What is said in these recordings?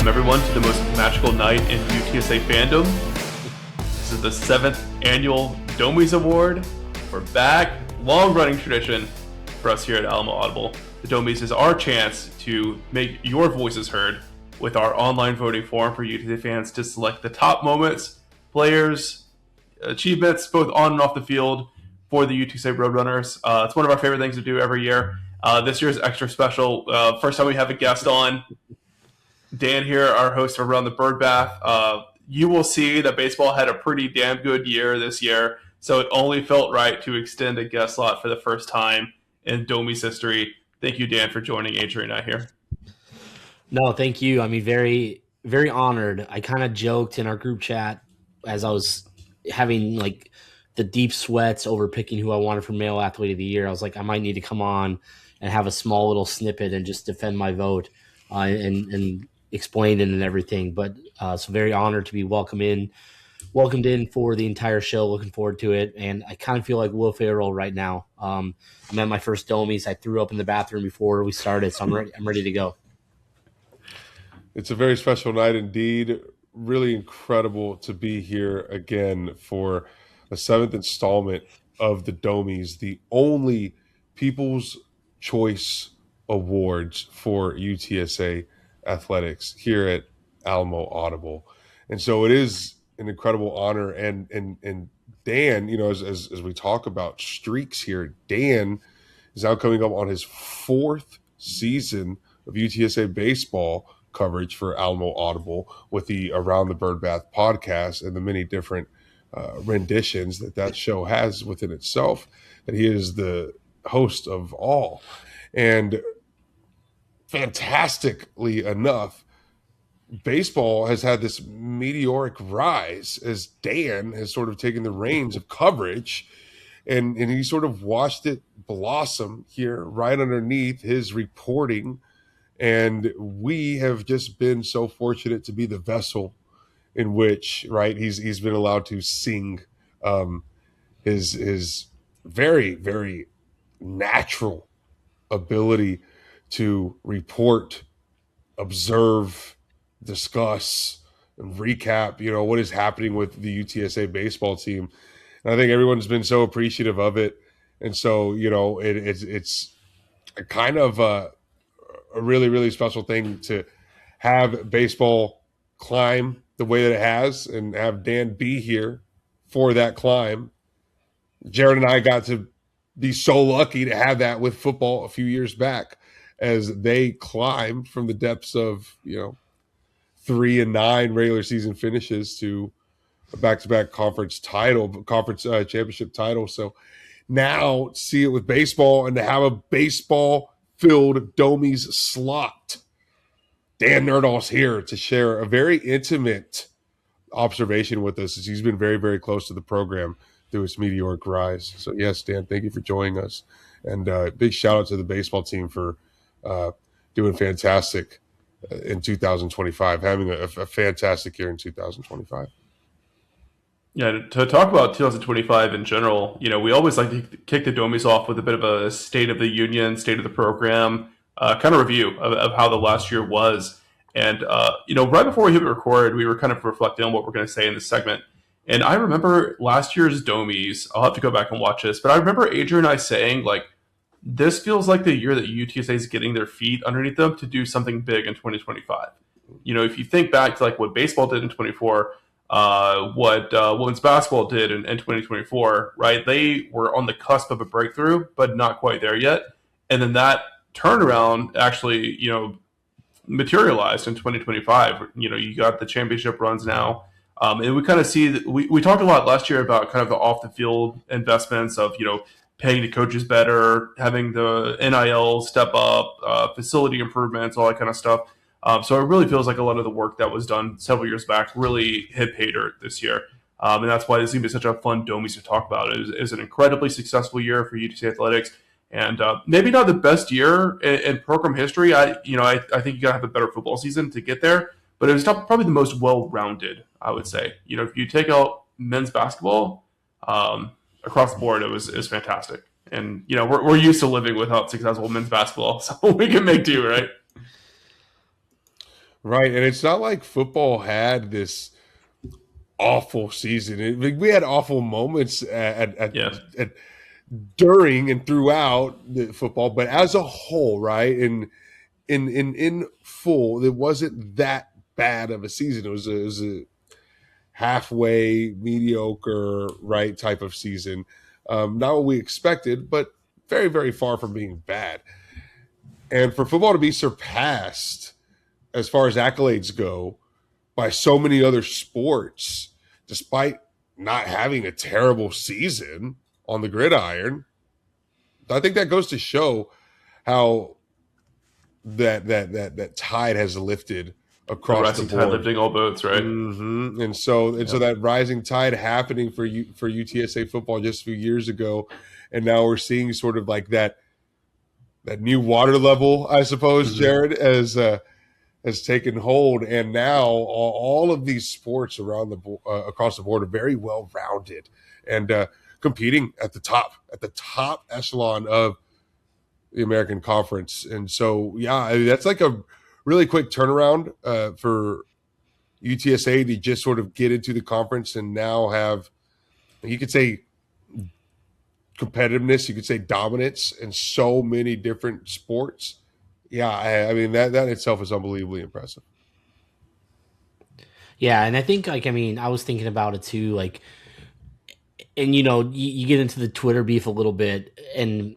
welcome everyone to the most magical night in UTSA fandom. This is the 7th annual Domeys Award. We're back. Long-running tradition for us here at Alamo Audible. The Domeys is our chance to make your voices heard with our online voting forum for UTSA fans to select the top moments, players, achievements, both on and off the field for the UTSA Roadrunners. It's one of our favorite things to do every year. This year is extra special. First time we have a guest on. Dan here, our host of Around the Bird Bath. You will see that baseball had a pretty damn good year this year, so it only felt right to extend a guest slot for the first time in Domey's history. Thank you, Dan, for joining Adrian and I here. No, thank you. I mean, very, very honored. I kind of joked in our group chat as I was having like the deep sweats over picking who I wanted for Male Athlete of the Year. I was like, I might need to come on and have a small little snippet and just defend my vote and explain it and everything. But so very honored to be welcomed in for the entire show. Looking forward to it. And I kind of feel like Will Ferrell right now. I'm at my first Domeys. I threw up in the bathroom before we started, so I'm ready to go. It's a very special night indeed. Really incredible to be here again for a 7th installment of the Domeys, the only People's Choice Awards for UTSA athletics here at Alamo Audible. And so it is an incredible honor. And Dan, you know, as we talk about streaks here, Dan is now coming up on his 4th season of UTSA baseball coverage for Alamo Audible with the Around the Bird Bath podcast and the many different renditions that show has within itself, that he is the host of all. And fantastically enough, baseball has had this meteoric rise as Dan has sort of taken the reins of coverage, and he sort of watched it blossom here right underneath his reporting. And we have just been so fortunate to be the vessel in which, right, he's been allowed to sing his very, very natural ability to report, observe, discuss, and recap, you know, what is happening with the UTSA baseball team. And I think everyone's been so appreciative of it. And so, you know, it's a kind of a really, really special thing to have baseball climb the way that it has and have Dan be here for that climb. Jared and I got to be so lucky to have that with football a few years back as they climbed from the depths of, you know, 3-9 regular season finishes to a back-to-back conference championship title. So now see it with baseball and to have a baseball-filled Domeys slot. Dan Nerdall's here to share a very intimate observation with us as he's been very, very close to the program through its meteoric rise. So yes, Dan, thank you for joining us. And big shout out to the baseball team for doing fantastic in 2025, having a fantastic year in 2025. Yeah, to talk about 2025 in general, you know, we always like to kick the Domeys off with a bit of a state of the union, state of the program, kind of review of how the last year was. And, you know, right before we hit record, we were kind of reflecting on what we're going to say in this segment. And I remember last year's Domeys, I'll have to go back and watch this, but I remember Adrian and I saying, like, this feels like the year that UTSA is getting their feet underneath them to do something big in 2025. You know, if you think back to like what baseball did in 24, what women's basketball did in 2024, right? They were on the cusp of a breakthrough, but not quite there yet. And then that turnaround actually, you know, materialized in 2025. You know, you got the championship runs now. And we kind of see that we talked a lot last year about kind of the off the field investments of, you know, paying the coaches better, having the NIL step up, facility improvements, all that kind of stuff. So it really feels like a lot of the work that was done several years back really hit pay dirt this year. And that's why this is going to be such a fun Domeys to talk about. It was an incredibly successful year for UTC athletics. And maybe not the best year in program history. I think you got to have a better football season to get there. But it was probably the most well-rounded, I would say. You know, if you take out men's basketball, across the board, it was fantastic. And, you know, we're used to living without successful men's basketball, so we can make do, right? Right. And it's not like football had this awful season. We had awful moments Yeah. at during and throughout the football, but as a whole, right? And in full, it wasn't that bad of a season. It was a halfway mediocre, right, type of season. Not what we expected, but very, very far from being bad. And for football to be surpassed as far as accolades go by so many other sports, despite not having a terrible season on the gridiron, I think that goes to show how that tide has lifted The across the rising tide board. lifting all boats, right? And so that rising tide happening for UTSA football just a few years ago, and now we're seeing sort of like that new water level, I suppose, Jared, as has taken hold, and now all of these sports around across the board are very well rounded and competing at the top echelon of the American Conference. And so, yeah, I mean, that's like a really quick turnaround for UTSA to just sort of get into the conference and now have, you could say, competitiveness, you could say dominance in so many different sports. Yeah, I mean that itself is unbelievably impressive. Yeah, and I think I was thinking about it too, like, and you get into the Twitter beef a little bit, and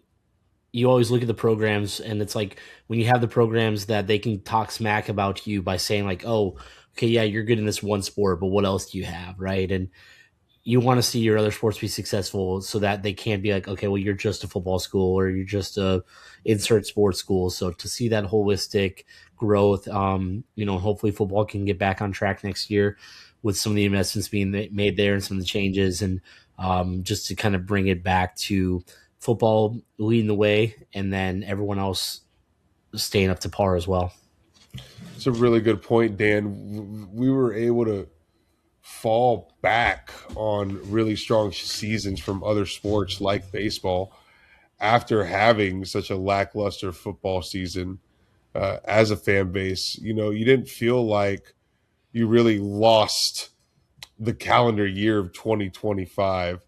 you always look at the programs, and it's like when you have the programs that they can talk smack about you by saying like, oh, okay, yeah, you're good in this one sport, but what else do you have, right? And you want to see your other sports be successful so that they can't be like, okay, well, you're just a football school or you're just a insert sports school. So to see that holistic growth, hopefully football can get back on track next year with some of the investments being made there and some of the changes, and just to kind of bring it back to football leading the way and then everyone else staying up to par as well. It's a really good point, Dan. We were able to fall back on really strong seasons from other sports like baseball after having such a lackluster football season as a fan base. You didn't feel like you really lost the calendar year of 2025.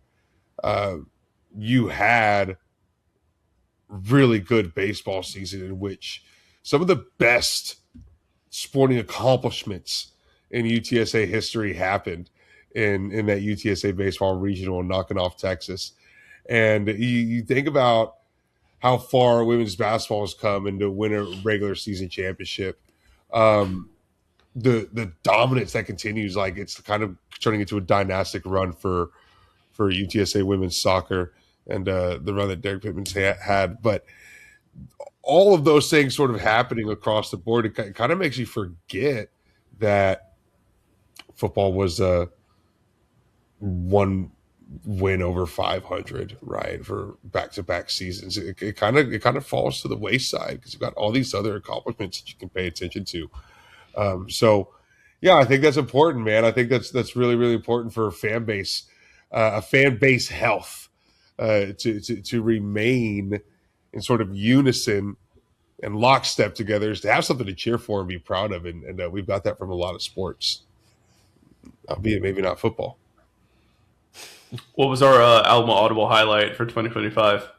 You had really good baseball season in which some of the best sporting accomplishments in UTSA history happened in that UTSA baseball regional, knocking off Texas. And you think about how far women's basketball has come and to win a regular season championship. The dominance that continues, like it's kind of turning into a dynastic run for UTSA women's soccer and the run that Derek Pittman's had. But all of those things sort of happening across the board, it kind of makes you forget that football was one win over 500, right, for back-to-back seasons. It kind of falls to the wayside because you've got all these other accomplishments that you can pay attention to. So, yeah, I think that's important, man. I think that's really, really important for a fan base health to remain in sort of unison and lockstep together, is to have something to cheer for and be proud of. And we've got that from a lot of sports, albeit maybe not football. What was our Alma Audible highlight for 2025?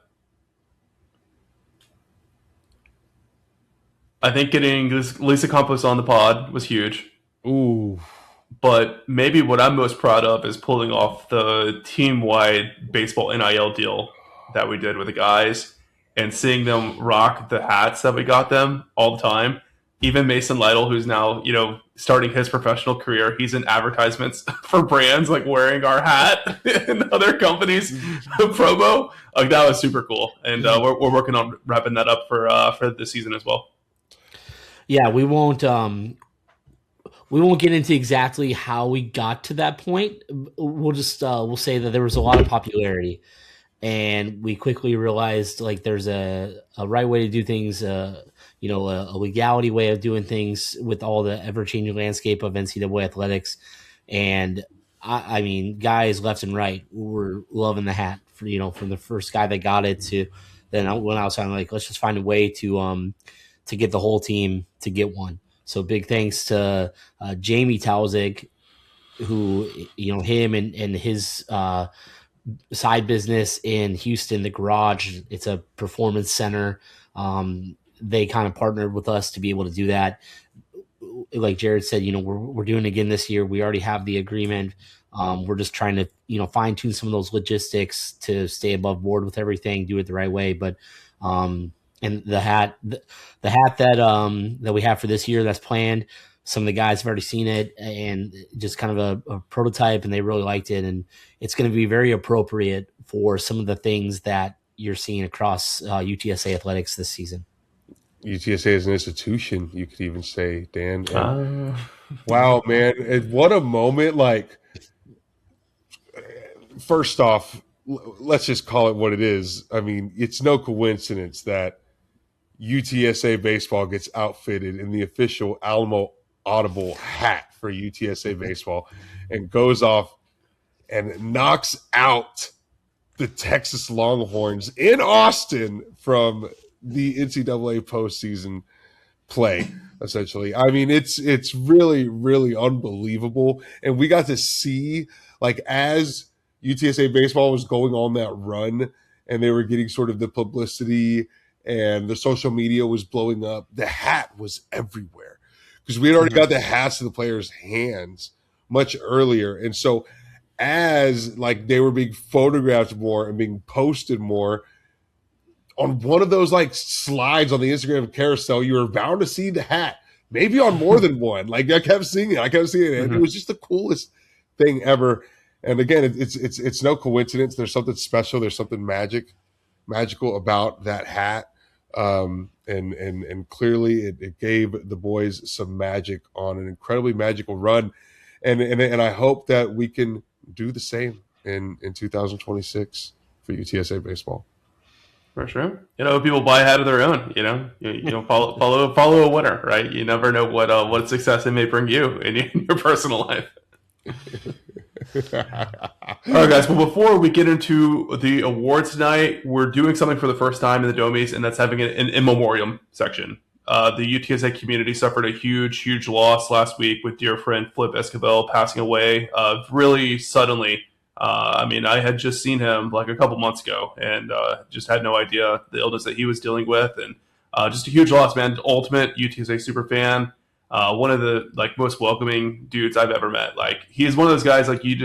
I think getting Lisa Campos on the pod was huge. Ooh. But maybe what I'm most proud of is pulling off the team-wide baseball NIL deal that we did with the guys and seeing them rock the hats that we got them all the time. Even Mason Lytle, who's now, starting his professional career, he's in advertisements for brands, like wearing our hat and other companies' promo. Like, that was super cool. And we're working on wrapping that up for this season as well. Yeah, we won't get into exactly how we got to that point. We'll just we'll say that there was a lot of popularity, and we quickly realized like there's a right way to do things, a legality way of doing things with all the ever-changing landscape of NCAA athletics. And I mean, guys left and right were loving the hat from the first guy that got it to then I went outside and like, let's just find a way to get the whole team to get one. So big thanks to Jamie Talzig, who, him and his side business in Houston, the Garage. It's a performance center. They kind of partnered with us to be able to do that. Like Jared said, we're doing it again this year. We already have the agreement. We're just trying to, fine tune some of those logistics to stay above board with everything, do it the right way. But, and the hat that we have for this year that's planned, some of the guys have already seen it and just kind of a prototype, and they really liked it. And it's going to be very appropriate for some of the things that you're seeing across UTSA athletics this season. UTSA is an institution, you could even say, Dan. Wow, man. What a moment. Like, first off, let's just call it what it is. I mean, it's no coincidence that UTSA baseball gets outfitted in the official Alamo Audible hat for UTSA baseball and goes off and knocks out the Texas Longhorns in Austin from the NCAA postseason play, essentially. I mean, it's really, really unbelievable. And we got to see, like, as UTSA baseball was going on that run and they were getting sort of the publicity and the social media was blowing up, the hat was everywhere because we had already got the hats in the players' hands much earlier. And so as, like, they were being photographed more and being posted more, on one of those, like, slides on the Instagram carousel, you were bound to see the hat, maybe on more than one. Like, I kept seeing it. And it was just the coolest thing ever. And again, it's no coincidence. There's something special. There's something magical about that hat. And clearly it gave the boys some magic on an incredibly magical run. And I hope that we can do the same in 2026 for UTSA baseball. For sure. People buy a hat of their own, follow a winner, right? You never know what success it may bring you in your personal life. All right, guys. Well, before we get into the awards tonight, we're doing something for the first time in the Domeys, and that's having an in memoriam section. The UTSA community suffered a huge loss last week with dear friend Flip Esquivel passing away really suddenly. I had just seen him like a couple months ago and just had no idea the illness that he was dealing with. And just a huge loss, man. Ultimate UTSA super fan. One of the most welcoming dudes I've ever met. Like, he is one of those guys, like, he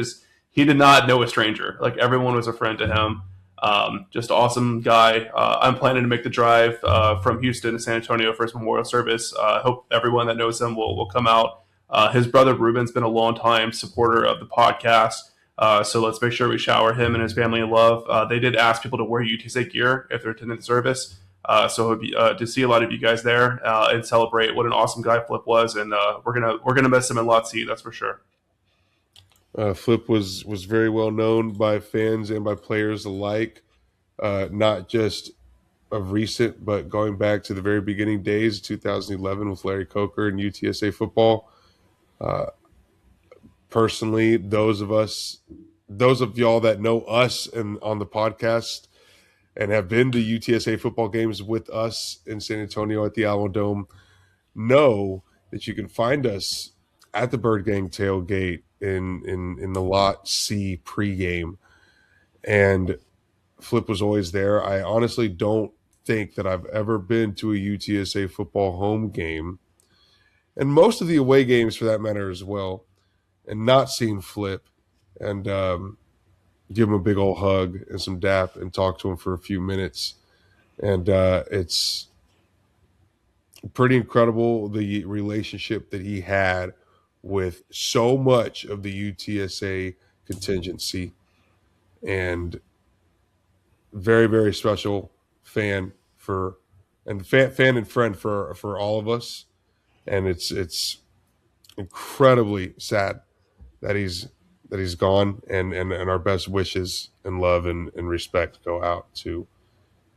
did not know a stranger. Like, everyone was a friend to him. Just awesome guy. I'm planning to make the drive from Houston to San Antonio for his memorial service. I hope everyone that knows him will come out. His brother Ruben's been a long time supporter of the podcast. So let's make sure we shower him and his family in love. They did ask people to wear UTSA gear if they're attending the service. So to see a lot of you guys there and celebrate what an awesome guy Flip was, and we're gonna miss him in Lot C, that's for sure. Flip was very well known by fans and by players alike, not just of recent, but going back to the very beginning days of 2011 with Larry Coker and UTSA football. Personally, those of y'all that know us and on the podcast and have been to UTSA football games with us in San Antonio at the Alamo Dome know that you can find us at the Bird Gang tailgate in the Lot C pregame. And Flip was always there. I honestly don't think that I've ever been to a UTSA football home game, and most of the away games for that matter as well, and not seen Flip and give him a big old hug and some dap and talk to him for a few minutes. And it's pretty incredible, the relationship that he had with so much of the UTSA contingency, and very, very special fan and friend for all of us. And it's incredibly sad that he's gone, and our best wishes and love and respect go out to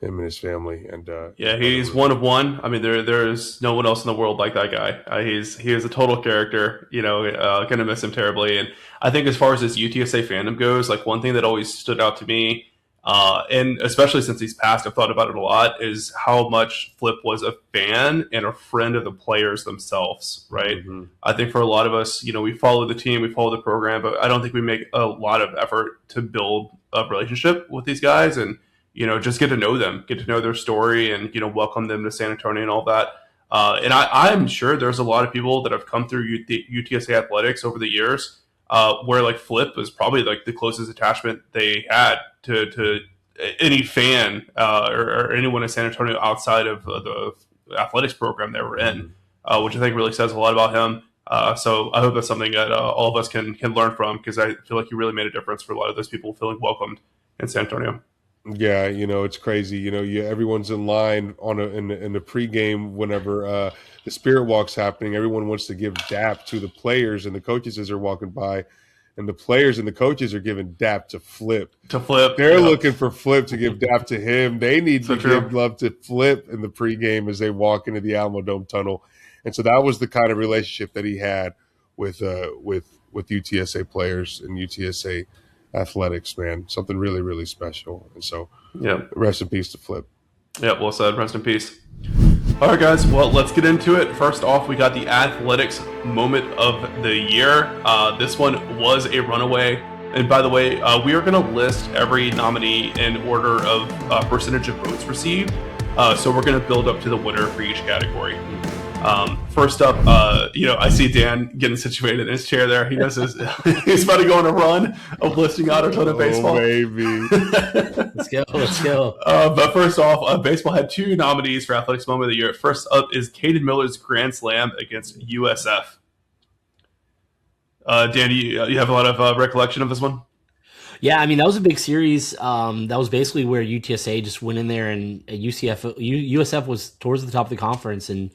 him and his family. And he's one of one. I mean, there's no one else in the world like that guy. He is a total character. Gonna miss him terribly. And I think as far as his UTSA fandom goes, like, one thing that always stood out to me And especially since he's passed, I've thought about it a lot, is how much Flip was a fan and a friend of the players themselves, right? Mm-hmm. I think for a lot of us, we follow the team, we follow the program, but I don't think we make a lot of effort to build a relationship with these guys and, just get to know them, get to know their story and, welcome them to San Antonio and all that. And I'm sure there's a lot of people that have come through UTSA athletics over the years where like Flip was probably like the closest attachment they had to any fan or anyone in San Antonio outside of the athletics program they were in, which I think really says a lot about him. So I hope that's something that all of us can learn from, because I feel like he really made a difference for a lot of those people feeling welcomed in San Antonio. Yeah, it's crazy. Everyone's in line in the pregame whenever the Spirit Walk's happening. Everyone wants to give dap to the players and the coaches as they're walking by, and the players and the coaches are giving dap to Flip. They're looking for Flip to give dap to him. They need to give love to Flip in the pregame as they walk into the Alamo Dome tunnel. And so that was the kind of relationship that he had with UTSA players and UTSA athletics, man. Something really, really special. And so, rest in peace to Flip. Yeah, well said. Rest in peace. All right, guys. Well, let's get into it. First off, we got the athletics moment of the year. This one was a runaway. And by the way, we are going to list every nominee in order of percentage of votes received. So we're going to build up to the winner for each category. First up, I see Dan getting situated in his chair there. He knows he's about to go on a run of listing out a ton of baseball. Baby. Let's go. But first off, baseball had 2 nominees for Athletics Moment of the Year. First up is Caden Miller's Grand Slam against USF. Dan, you have a lot of recollection of this one? Yeah, I mean, that was a big series. That was basically where UTSA just went in there, and USF was towards the top of the conference and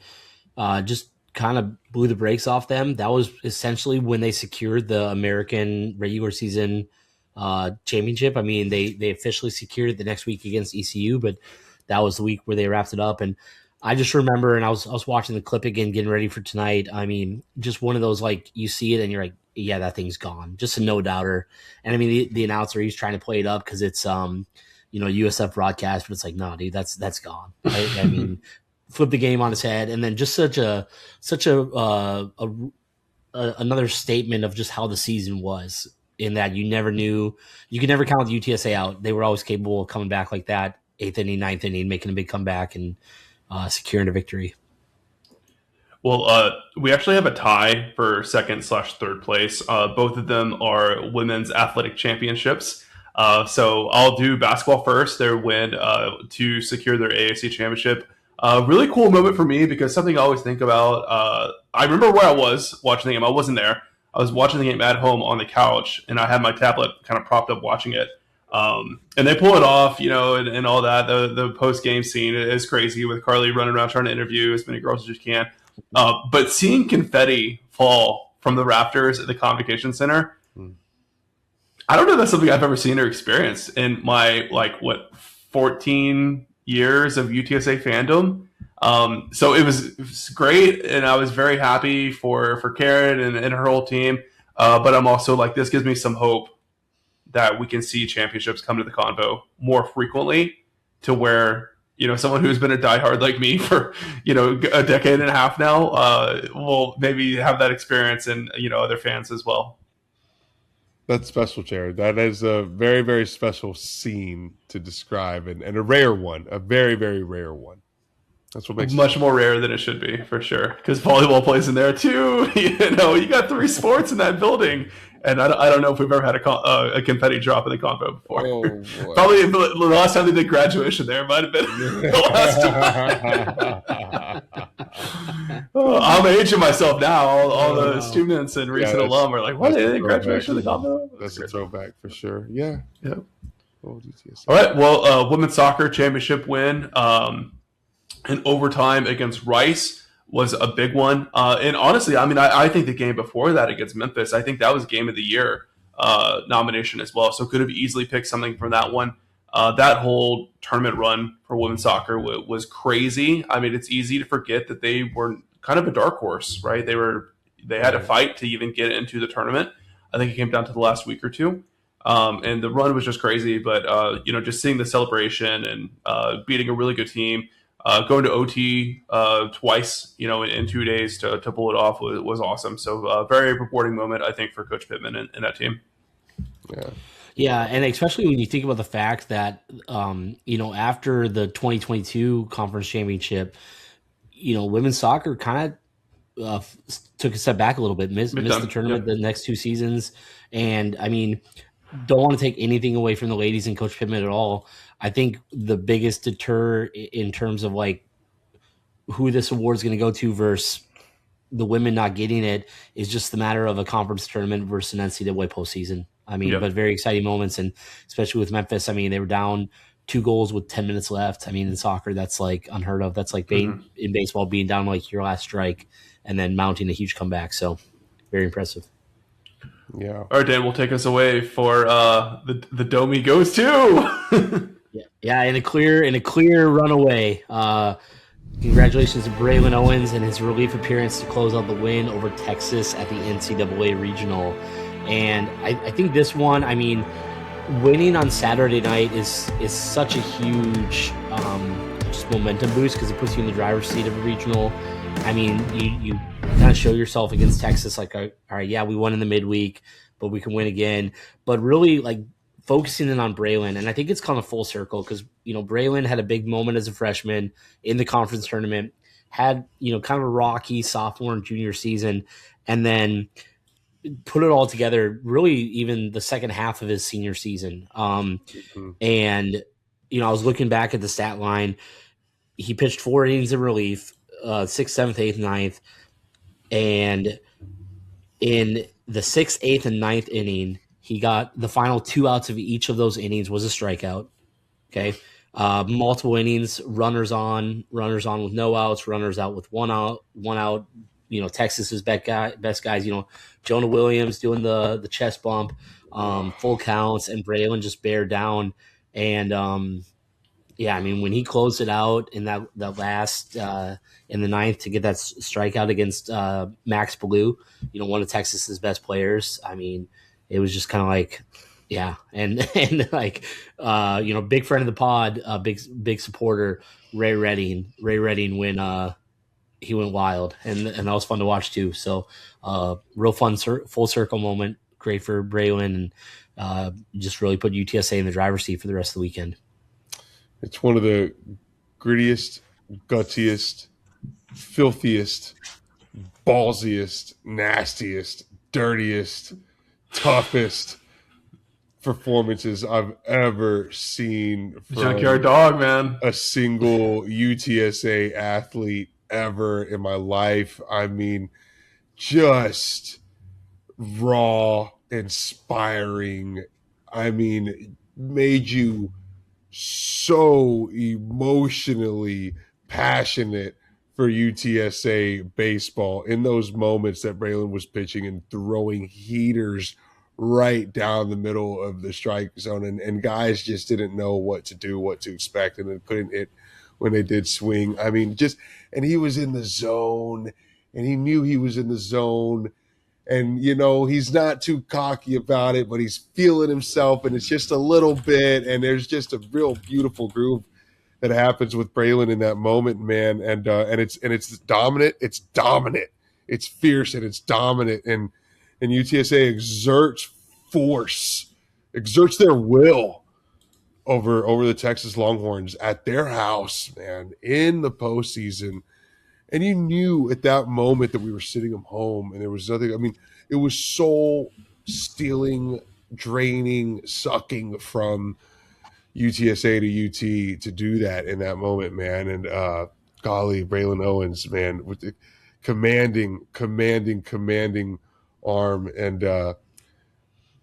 just kind of blew the brakes off them. That was essentially when they secured the American regular season championship. I mean, they officially secured it the next week against ECU, but that was the week where they wrapped it up. And I just remember, and I was watching the clip again, getting ready for tonight. I mean, just one of those, like, you see it and you're like, yeah, that thing's gone. Just a no-doubter. And I mean, the announcer, he's trying to play it up because it's, USF broadcast, but it's like, no, dude, that's gone. Right? I mean, flip the game on his head. And then just such a another statement of just how the season was, in that you could never count UTSA out. They were always capable of coming back like that, 8th inning, 9th inning, making a big comeback and securing a victory. Well, we actually have a tie for 2nd/3rd place. Both of them are women's athletic championships. So I'll do basketball first. Their win to secure their AAC championship. Really cool moment for me, because something I always think about. I remember where I was watching the game. I wasn't there. I was watching the game at home on the couch, and I had my tablet kind of propped up watching it. And they pull it off, and all that. The post-game scene is crazy, with Carly running around trying to interview as many girls as she can. But seeing confetti fall from the rafters at the Convocation Center, I don't know if that's something I've ever seen or experienced in my 14 years of UTSA fandom. So it was great, and I was very happy for Karen and her whole team. But I'm also like, this gives me some hope that we can see championships come to the Convo more frequently, to where, someone who's been a diehard like me for, a decade and a half now, will maybe have that experience, and, other fans as well. That's special, Jared. That is a very, very special scene to describe, and a rare one, a very, very rare one. That's what makes it much more rare than it should be, for sure. Because volleyball plays in there too. You got 3 sports in that building, and I don't know if we've ever had a confetti drop in the Convo before. Oh, Probably the last time they did graduation there might have been the last time. I'm aging myself now. All the students and recent alum are like, "What? They did graduation in the Convo?" That's a throwback for sure. Yeah. Yep. Oh, all right. Well, women's soccer championship win. In overtime against Rice was a big one. And honestly, I mean, I think the game before that against Memphis, I think that was game of the year nomination as well. So could have easily picked something from that one. That whole tournament run for women's soccer was crazy. I mean, it's easy to forget that they were kind of a dark horse, right? They had to fight to even get into the tournament. I think it came down to the last week or two. And the run was just crazy. But just seeing the celebration and beating a really good team, going to OT twice, in 2 days to pull it off was awesome. So very rewarding moment, I think, for Coach Pittman and that team. Yeah. Yeah, and especially when you think about the fact that after the 2022 conference championship, women's soccer kind of took a step back a little bit, missed the tournament the next 2 seasons, and I mean, don't want to take anything away from the ladies and Coach Pittman at all. I think the biggest deter in terms of like who this award is going to go to versus the women not getting it is just the matter of a conference tournament versus an NCAA postseason. I mean, but very exciting moments, and especially with Memphis. I mean, they were down 2 goals with 10 minutes left. I mean, in soccer, that's like unheard of. That's like in baseball being down like your last strike and then mounting a huge comeback. So, very impressive. Yeah. All right, Dan, will take us away for the Domey goes to. Yeah, in a clear runaway. Congratulations to Braylon Owens and his relief appearance to close out the win over Texas at the NCAA Regional. And I think this one, I mean, winning on Saturday night is such a huge just momentum boost because it puts you in the driver's seat of a regional. I mean, you kind of show yourself against Texas like, all right, yeah, we won in the midweek, but we can win again. But really, like, focusing in on Braylon, and I think it's kind of full circle because, Braylon had a big moment as a freshman in the conference tournament, had, kind of a rocky sophomore and junior season, and then put it all together really even the second half of his senior season. And, I was looking back at the stat line. He pitched 4 innings in relief, 6th, 7th, 8th, 9th. And in the 6th, 8th, and 9th inning, he got the final 2 outs of each of those innings was a strikeout. Okay. Multiple innings, runners on with no outs, runners out with one out. Texas's best guys, Jonah Williams doing the chest bump, full counts, and Braylon just bear down. And I mean, when he closed it out in that last in the 9th to get that strikeout against Max Blue, one of Texas's best players. I mean, it was just kind of like, yeah, and like big friend of the pod, big supporter, Ray Redding when he went wild, and that was fun to watch too. So real fun full circle moment, great for Braylon, and just really put UTSA in the driver's seat for the rest of the weekend. It's one of the grittiest, guttiest, filthiest, ballsiest, nastiest, dirtiest, toughest performances I've ever seen from Junkyard Dog, man. a single UTSA athlete ever in my life. I mean, just raw, inspiring. I mean, made you so emotionally passionate for UTSA baseball in those moments that Braylon was pitching and throwing heaters right down the middle of the strike zone. And guys just didn't know what to do, what to expect, and then couldn't hit when they did swing. I mean, and he was in the zone, and he knew he was in the zone. And, he's not too cocky about it, but he's feeling himself, and it's just a little bit. And there's just a real beautiful groove that happens with Braylon in that moment, man. And it's dominant. It's dominant. It's fierce, and it's dominant. And UTSA exerts their will over the Texas Longhorns at their house, man, in the postseason. And you knew at that moment that we were sitting them home, and there was nothing. I mean, it was soul stealing, draining, sucking from UTSA to UT to do that in that moment, man. And golly, Braylon Owens, man, with the commanding arm, and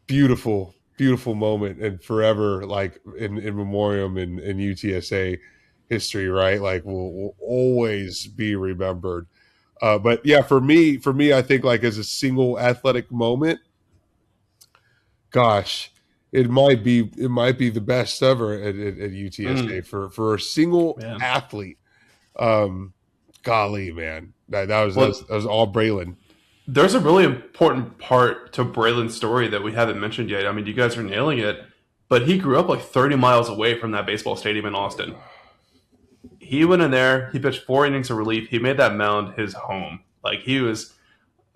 beautiful moment, and forever, like in Memoriam and UTSA history, right? Like will always be remembered. But yeah, for me, I think like as a single athletic moment, gosh, it might be the best ever at UTSA for a single athlete. Golly, man, that was all Braylon. There's a really important part to Braylon's story that we haven't mentioned yet. I mean, you guys are nailing it, but he grew up like 30 miles away from that baseball stadium in Austin. He went in there, he pitched 4 innings of relief, he made that mound his home. Like he was,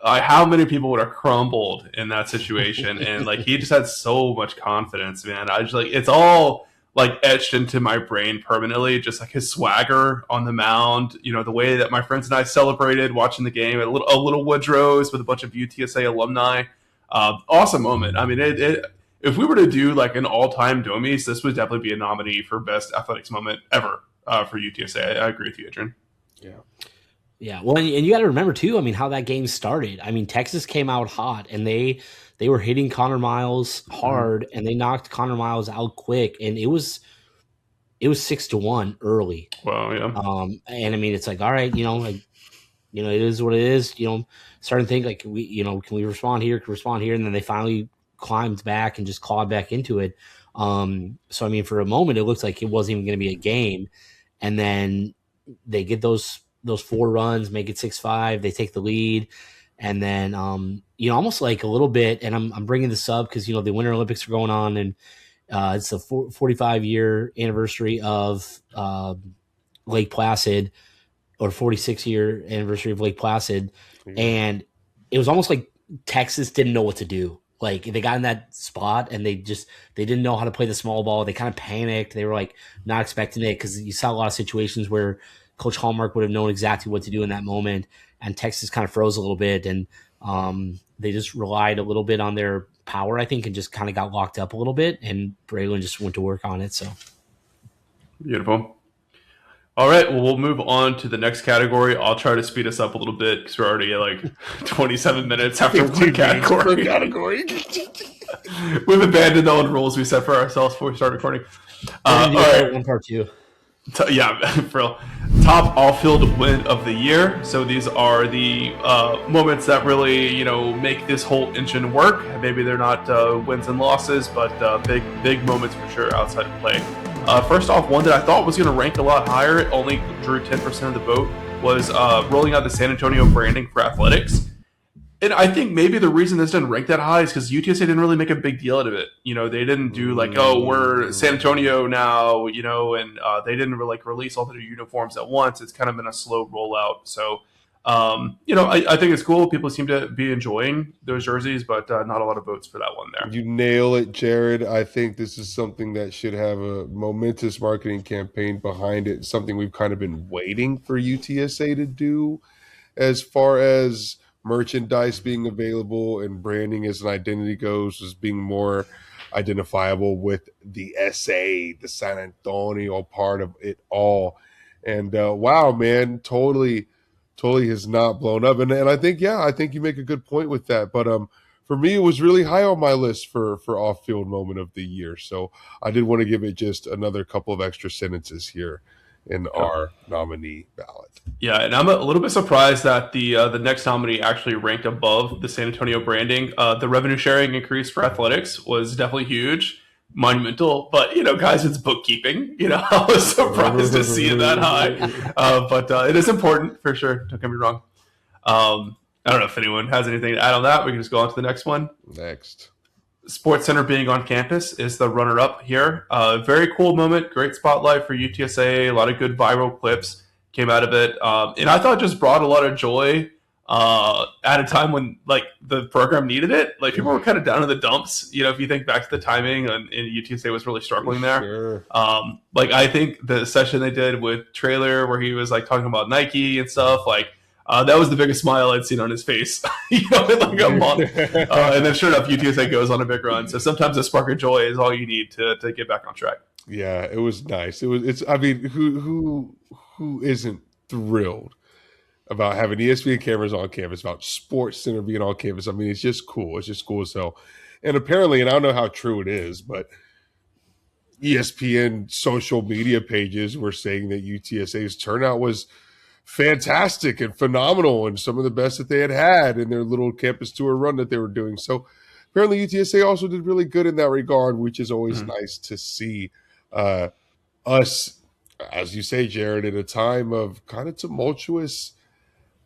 how many people would have crumbled in that situation? And like he just had so much confidence, man. I just like it's all like etched into my brain permanently. Just like his swagger on the mound, the way that my friends and I celebrated watching the game at a little Woodrow's with a bunch of UTSA alumni. Awesome moment. I mean, if we were to do like an all-time Domeys, this would definitely be a nominee for best athletics moment ever for UTSA. I agree with you, Adrian. Yeah. Yeah, well, and you got to remember too. I mean, how that game started. I mean, Texas came out hot, and they were hitting Connor Miles hard, and they knocked Connor Miles out quick, and it was 6-1 early. Well, yeah. And I mean, it's like, all right, like, it is what it is. Starting to think like can we respond here? Can we respond here? And then they finally climbed back and just clawed back into it. So I mean, for a moment, it looked like it wasn't even going to be a game, and then they get those 4 runs, make it 6-5. They take the lead, and then almost like a little bit. And I'm bringing this up because the Winter Olympics are going on, and it's the 45-year anniversary of Lake Placid, or 46-year anniversary of Lake Placid, and it was almost like Texas didn't know what to do. Like they got in that spot and they didn't know how to play the small ball. They kind of panicked. They were like not expecting it because you saw a lot of situations where Coach Hallmark would have known exactly what to do in that moment, and Texas kind of froze a little bit, and they just relied a little bit on their power, I think, and just kind of got locked up a little bit, and Braylon just went to work on it. So Beautiful. All right, well, we'll move on to the next category. I'll try to speed us up a little bit because we're already at like 27 minutes after one category. We've abandoned all the rules we set for ourselves before we start recording. all right, one part two. Yeah, for real. Top off-field win of the year. So these are the moments that really, make this whole engine work. Maybe they're not wins and losses, but big moments for sure outside of play. First off, one that I thought was going to rank a lot higher, it only drew 10% of the vote, was rolling out the San Antonio branding for athletics. And I think maybe the reason this didn't rank that high is because UTSA didn't really make a big deal out of it. They didn't do like, oh, we're San Antonio now, and they didn't really like release all their uniforms at once. It's kind of been a slow rollout. So, I think it's cool. People seem to be enjoying those jerseys, but not a lot of votes for that one there. You nail it, Jared. I think this is something that should have a momentous marketing campaign behind it. Something we've kind of been waiting for UTSA to do as far as merchandise being available and branding as an identity goes, as being more identifiable with the SA, the San Antonio part of it all. And wow, man, totally has not blown up. And I think, I think you make a good point with that. But for me, it was really high on my list for off-field moment of the year. So I did want to give it just another couple of extra sentences here in our nominee ballot. Yeah, and I'm a little bit surprised that the next nominee actually ranked above the San Antonio branding. The revenue sharing increase for athletics was definitely huge, monumental. But guys, it's bookkeeping. I was surprised to see it that high. But it is important for sure. Don't get me wrong. I don't know if anyone has anything to add on that. We can just go on to the next one. Next. Sports Center being on campus is the runner-up here. Very cool moment, great spotlight for UTSA. A lot of good viral clips came out of it, and I thought it just brought a lot of joy at a time when like the program needed it. Like people were kind of down in the dumps. If you think back to the timing, and UTSA was really struggling there. Sure. Like I think the session they did with Trailer, where he was like talking about Nike and stuff, like. That was the biggest smile I'd seen on his face, in like a month. And then, sure enough, UTSA goes on a big run. So sometimes a spark of joy is all you need to get back on track. Yeah, it was nice. It's. I mean, who isn't thrilled about having ESPN cameras on campus, about Sports Center being on campus? I mean, it's just cool. It's just cool as hell. And apparently, and I don't know how true it is, but ESPN social media pages were saying that UTSA's turnout was fantastic and phenomenal and some of the best that they had in their little campus tour run that they were doing. So apparently UTSA also did really good in that regard, which is always nice to see. Us, as you say, Jared, in a time of kind of tumultuous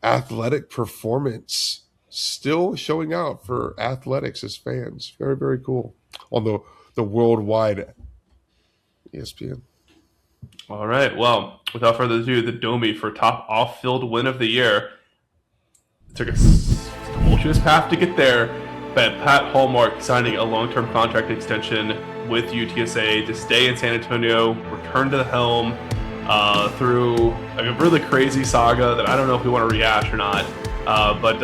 athletic performance still showing out for athletics as fans. Very, very cool on the worldwide ESPN. All right. Well, without further ado, the Domey for top off-field win of the year. It took a tumultuous path to get there, but Pat Hallmark signing a long-term contract extension with UTSA to stay in San Antonio, return to the helm through a really crazy saga that I don't know if we want to rehash or not. But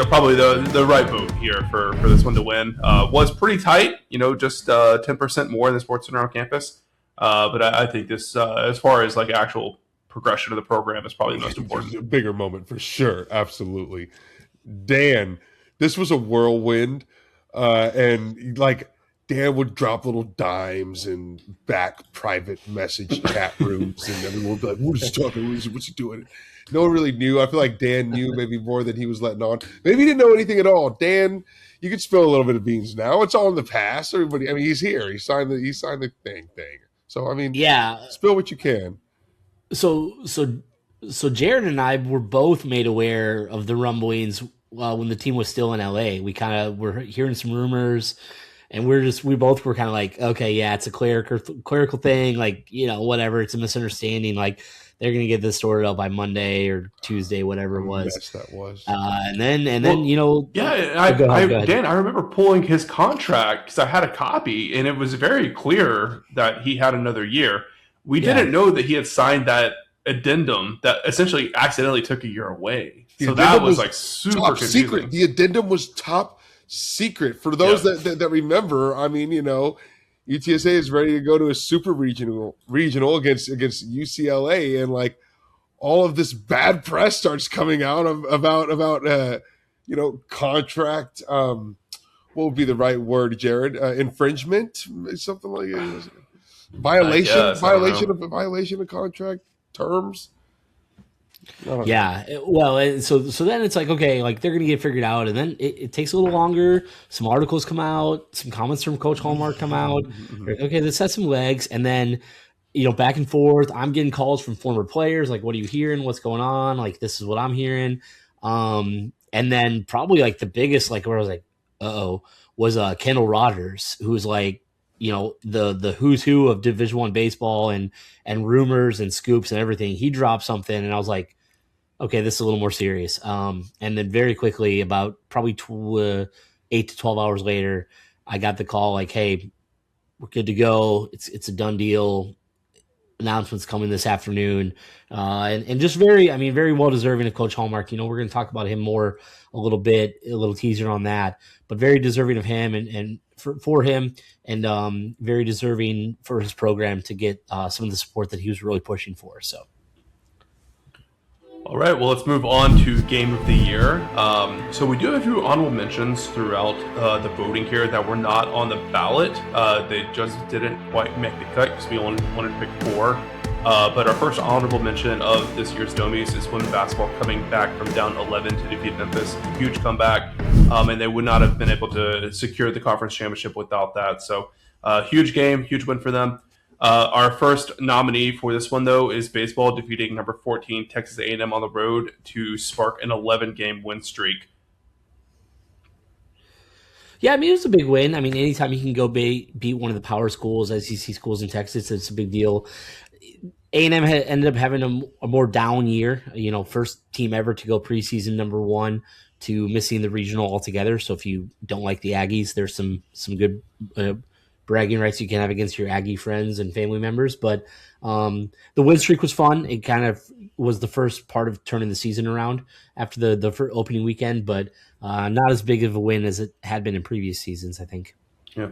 probably the right vote here for this one to win. Was pretty tight, just 10% more than the Sports Center on campus. But I think this, as far as like actual progression of the program, is probably the most important. A bigger moment for sure. Absolutely. Dan, this was a whirlwind. And like Dan would drop little dimes in back private message chat rooms, and everyone would be like, what is he talking? What's he doing? No one really knew. I feel like Dan knew maybe more than he was letting on. Maybe he didn't know anything at all. Dan, you could spill a little bit of beans now. It's all in the past. Everybody, I mean, he's here. He signed the thing. So I mean, yeah, spill what you can. So Jared and I were both made aware of the rumblings when the team was still in LA. We kind of were hearing some rumors, and we both were kind of like, okay, yeah, it's a clerical thing, like, whatever, it's a misunderstanding, like they're gonna get this sorted out by Monday or Tuesday, whatever it was. Yes, that was. And then yeah, go ahead. Dan, I remember pulling his contract because I had a copy, and it was very clear that he had another year. We didn't know that he had signed that addendum that essentially accidentally took a year away. So that was like super top confusing. secret. The addendum was top secret. For those that remember, I mean, UTSA is ready to go to a super regional against UCLA, and like all of this bad press starts coming out about contract. What would be the right word, Jared? Infringement, something like it. Violation of contract terms. Yeah, well, so then it's like, okay, like they're gonna get figured out, and then it takes a little longer. Some articles come out, some comments from Coach Hallmark come out. Okay, this has some legs, and then back and forth. I'm getting calls from former players, like, "What are you hearing? What's going on? Like, this is what I'm hearing." And then probably like the biggest, like, where I was like, was Kendall Rogers, who's like, the who's who of Division I baseball and rumors and scoops and everything. He dropped something, and I was like, okay, this is a little more serious. And then very quickly, about probably 8 to 12 hours later, I got the call like, hey, we're good to go. It's a done deal. Announcements coming this afternoon. And just very well deserving of Coach Hallmark. We're going to talk about him more a little teaser on that, but very deserving of him and for him, and very deserving for his program to get some of the support that he was really pushing for. So. All right, well, let's move on to Game of the Year. So we do have a few honorable mentions throughout the voting here that were not on the ballot. They just didn't quite make the cut because we only wanted to pick 4. But our first honorable mention of this year's Domeys is women's basketball coming back from down 11 to defeat Memphis. Huge comeback, and they would not have been able to secure the conference championship without that. So huge game, huge win for them. Our first nominee for this one, though, is baseball defeating number 14 Texas A&M on the road to spark an 11-game win streak. Yeah, it was a big win. Anytime you can go beat one of the power schools, SEC schools in Texas, it's a big deal. A&M ended up having a more down year. First team ever to go preseason number 1 to missing the regional altogether. So if you don't like the Aggies, there's some good bragging rights you can have against your Aggie friends and family members. But the win streak was fun. It kind of was the first part of turning the season around after the first opening weekend, but not as big of a win as it had been in previous seasons, I think. Yeah.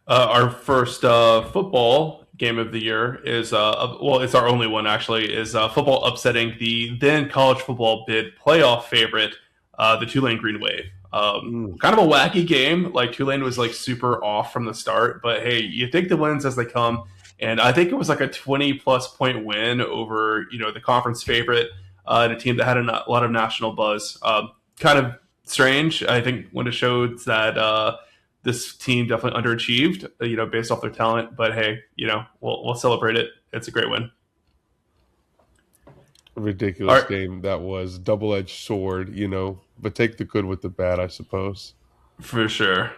Our first football game of the year is, it's our only one actually, is football upsetting the then college football bid playoff favorite, the Tulane Green Wave. Kind of a wacky game. Like, Tulane was like super off from the start, but hey, you take the wins as they come. And I think it was like a 20-plus point win over, the conference favorite and a team that had a lot of national buzz. Kind of strange, I think, when it showed that this team definitely underachieved, based off their talent. But hey, we'll celebrate it. It's a great win. All ridiculous right, game that was. Double-edged sword, but take the good with the bad, I suppose. for sure.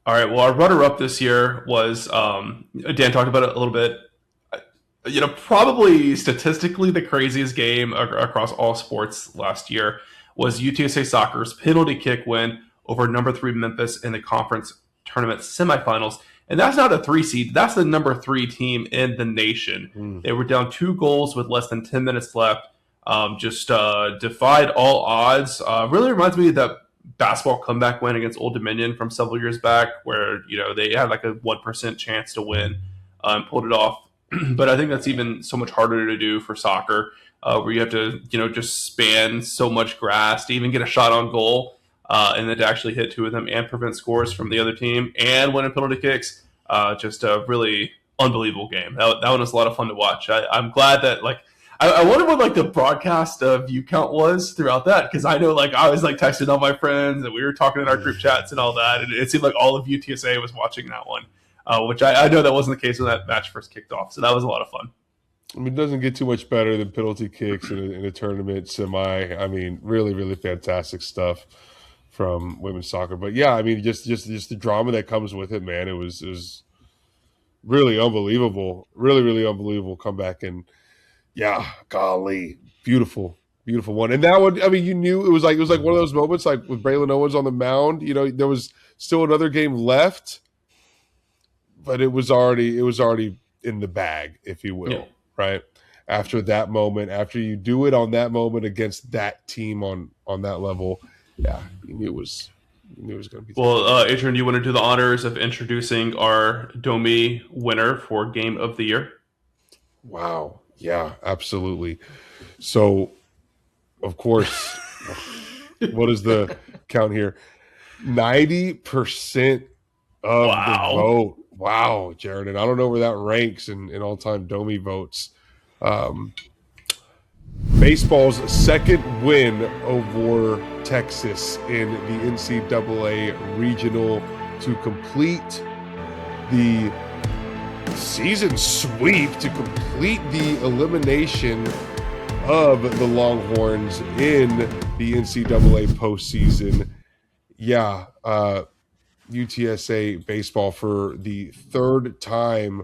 All right. Well, our runner-up this year was Dan talked about it a little bit. Probably statistically the craziest game across all sports last year was UTSA Soccer's penalty kick win over number 3 Memphis in the conference tournament semifinals. And that's not a 3 seed. That's the number 3 team in the nation. Mm. They were down 2 goals with less than 10 minutes left. Just defied all odds. Really reminds me of that basketball comeback win against Old Dominion from several years back, where they had like a 1% chance to win and pulled it off. But I think that's even so much harder to do for soccer, where you have to just span so much grass to even get a shot on goal, and then to actually hit 2 of them and prevent scores from the other team and win in penalty kicks. Just a really unbelievable game. That one was a lot of fun to watch. I'm glad that I wonder what the broadcast view count was throughout that, because I know I was texting all my friends and we were talking in our group chats and all that, and it seemed like all of UTSA was watching that one, which I know that wasn't the case when that match first kicked off. So that was a lot of fun. I mean, it doesn't get too much better than penalty kicks in a tournament semi. I mean, really, really fantastic stuff from women's soccer. But yeah, I mean, just the drama that comes with it, man. It was really unbelievable, really, really unbelievable comeback. And yeah, golly, beautiful one. And that one, I mean, you knew it was like one of those moments, like with Braylon Owens on the mound. There was still another game left, but it was already in the bag, if you will. Yeah. Right after that moment, after you do it on that moment against that team on that level, yeah, you knew it was going to be. Well, Adrian, you want to do the honors of introducing our Domey winner for Game of the Year? Wow. Yeah, absolutely. So, of course, what is the count here? 90% of the vote. Wow, Jared. And I don't know where that ranks in all-time Domey votes. Baseball's second win over Texas in the NCAA regional to complete the season sweep, to complete the elimination of the Longhorns in the NCAA postseason. Yeah, UTSA baseball for the third time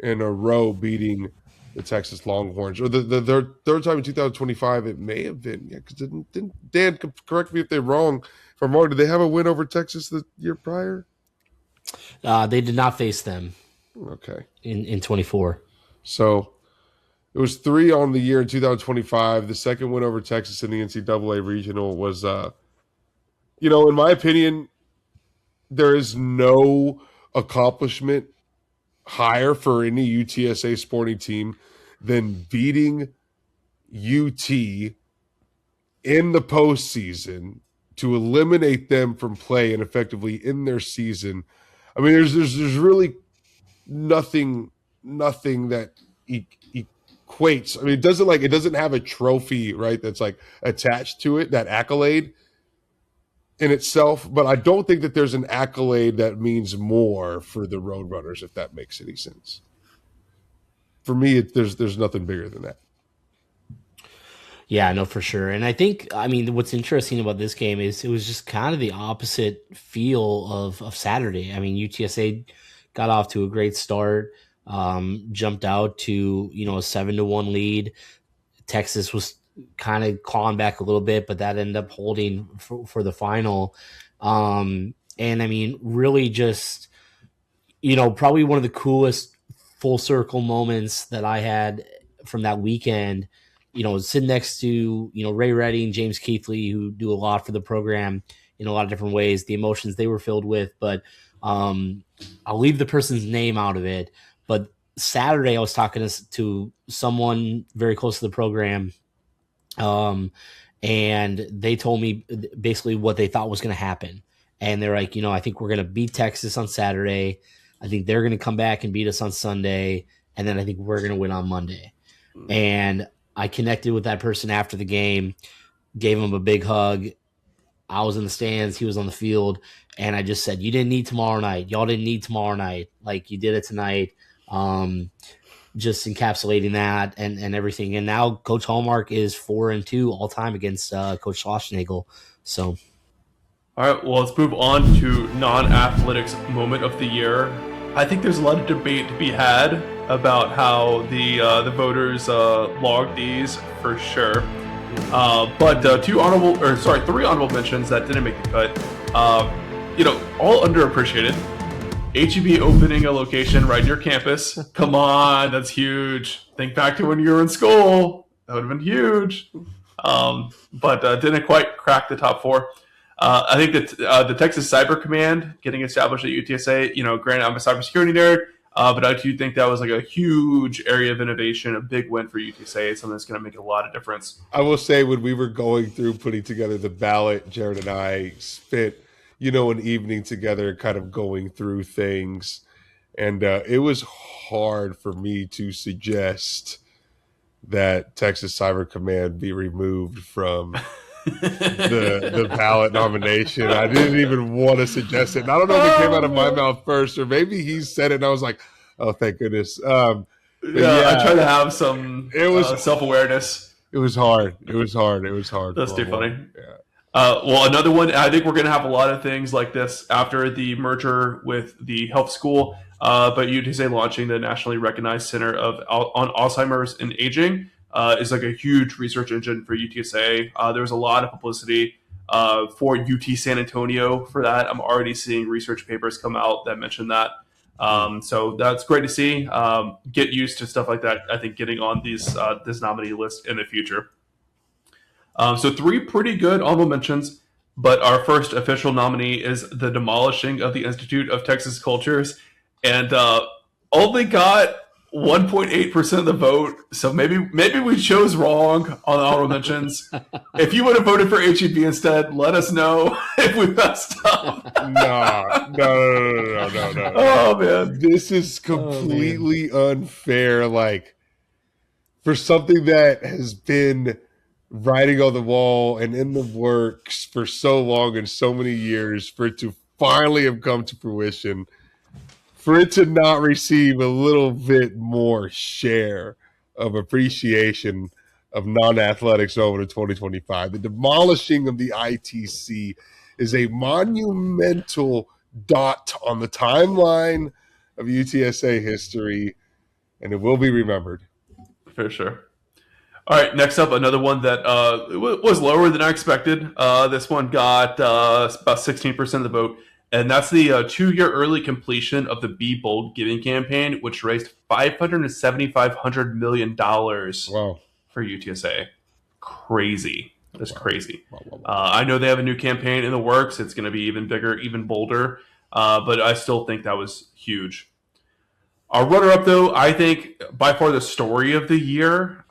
in a row beating the Texas Longhorns, or the third time in 2025. It may have been, yeah, because didn't Dan, correct me if I'm wrong. Did they have a win over Texas the year prior? They did not face them. Okay. In 24. So it was 3 on the year in 2025. The second win over Texas in the NCAA regional was, in my opinion, there is no accomplishment higher for any UTSA sporting team than beating UT in the postseason to eliminate them from play and effectively in their season. I mean, there's really nothing that equates. I mean, it doesn't have a trophy, right, that's attached to it, that accolade in itself, but I don't think that there's an accolade that means more for the Roadrunners, if that makes any sense. For me, there's nothing bigger than that. Yeah, no, for sure. And I think, what's interesting about this game is it was just kind of the opposite feel of Saturday. I mean, UTSA got off to a great start, jumped out to, a 7-1 lead. Texas was kind of clawing back a little bit, but that ended up holding for the final. And I mean, really just, probably one of the coolest full circle moments that I had from that weekend, sitting next to, Ray Reddy and James Keithley, who do a lot for the program in a lot of different ways, the emotions they were filled with, but I'll leave the person's name out of it. But Saturday I was talking to someone very close to the program, and they told me basically what they thought was going to happen. And they're like, I think we're going to beat Texas on Saturday. I think they're going to come back and beat us on Sunday. And then I think we're going to win on Monday. And I connected with that person after the game, gave him a big hug. I was in the stands. He was on the field. And I just said, you didn't need tomorrow night. Y'all didn't need tomorrow night. You did it tonight. just encapsulating that and everything. And now Coach Hallmark is 4-2 all time against Coach Schlossnagel. So All right, well, let's move on to non-athletics moment of the year. I think there's a lot of debate to be had about how the voters logged these for sure. But three honorable mentions that didn't make the cut. All underappreciated. HEB opening a location right near campus. Come on, that's huge. Think back to when you were in school. That would have been huge. But didn't quite crack the top four. I think that the Texas Cyber Command getting established at UTSA, granted I'm a cybersecurity nerd, but I do think that was like a huge area of innovation, a big win for UTSA. It's something that's going to make a lot of difference. I will say when we were going through putting together the ballot, Jared and I spent, an evening together kind of going through things. And it was hard for me to suggest that Texas Cyber Command be removed from the ballot nomination. I didn't even want to suggest it. And I don't know if it came out of my mouth first, or maybe he said it and I was like, oh, thank goodness. I try to have some self-awareness. It was hard. That's too funny. Yeah. Well, another one, I think we're going to have a lot of things like this after the merger with the health school, but UTSA launching the nationally recognized Center on Alzheimer's and Aging is like a huge research engine for UTSA. There was a lot of publicity for UT San Antonio for that. I'm already seeing research papers come out that mention that. So that's great to see. Get used to stuff like that. I think getting on this nominee list in the future. So three pretty good honorable mentions, but our first official nominee is the demolishing of the Institute of Texas Cultures, and only got 1.8% of the vote. So maybe we chose wrong on the honorable mentions. If you would have voted for HEB instead, let us know if we messed up. No. Oh man, this is completely unfair. Like, for something that has been writing on the wall and in the works for so long and so many years, for it to finally have come to fruition, for it to not receive a little bit more share of appreciation of non-athletics over the 2025. The demolishing of the ITC is a monumental dot on the timeline of UTSA history, and it will be remembered. For sure. All right, next up, another one that was lower than I expected. This one got about 16% of the vote, and that's the 2-year early completion of the Be Bold giving campaign, which raised $575 million for UTSA. Crazy. That's crazy. I know they have a new campaign in the works. It's going to be even bigger, even bolder, but I still think that was huge. Our runner-up, though, I think by far the story of the year,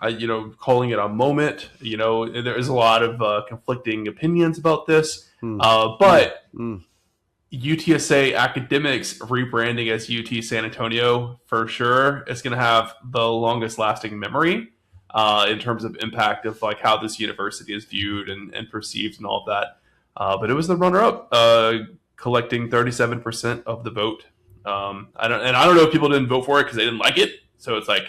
calling it a moment. There is a lot of conflicting opinions about this, but UTSA Academics rebranding as UT San Antonio for sure is going to have the longest-lasting memory in terms of impact of like how this university is viewed and perceived and all of that. But it was the runner-up, collecting 37% of the vote. I don't know if people didn't vote for it because they didn't like it. So it's like,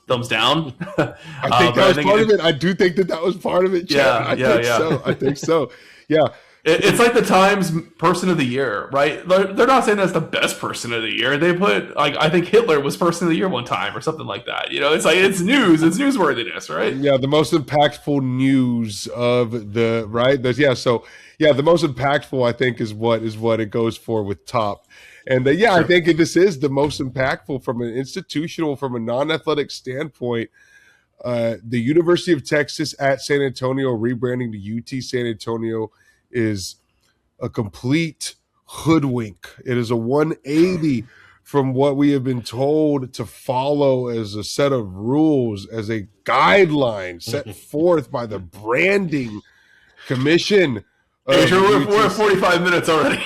thumbs down. I think that was part of it. I do think that was part of it. Chad. I think so. Yeah. It's like the Times Person of the Year, right? They're not saying that's the best person of the year. They put, like, I think Hitler was Person of the Year one time or something like that. It's like, it's news. It's newsworthiness, right? Yeah, the most impactful news of the, right? The most impactful, I think, is what it goes for with top. And sure. I think this is the most impactful from an institutional, from a non-athletic standpoint. The University of Texas at San Antonio rebranding to UT San Antonio is a complete hoodwink. It is a 180 from what we have been told to follow as a set of rules, as a guideline set forth by the branding commission. We're at 45 minutes already.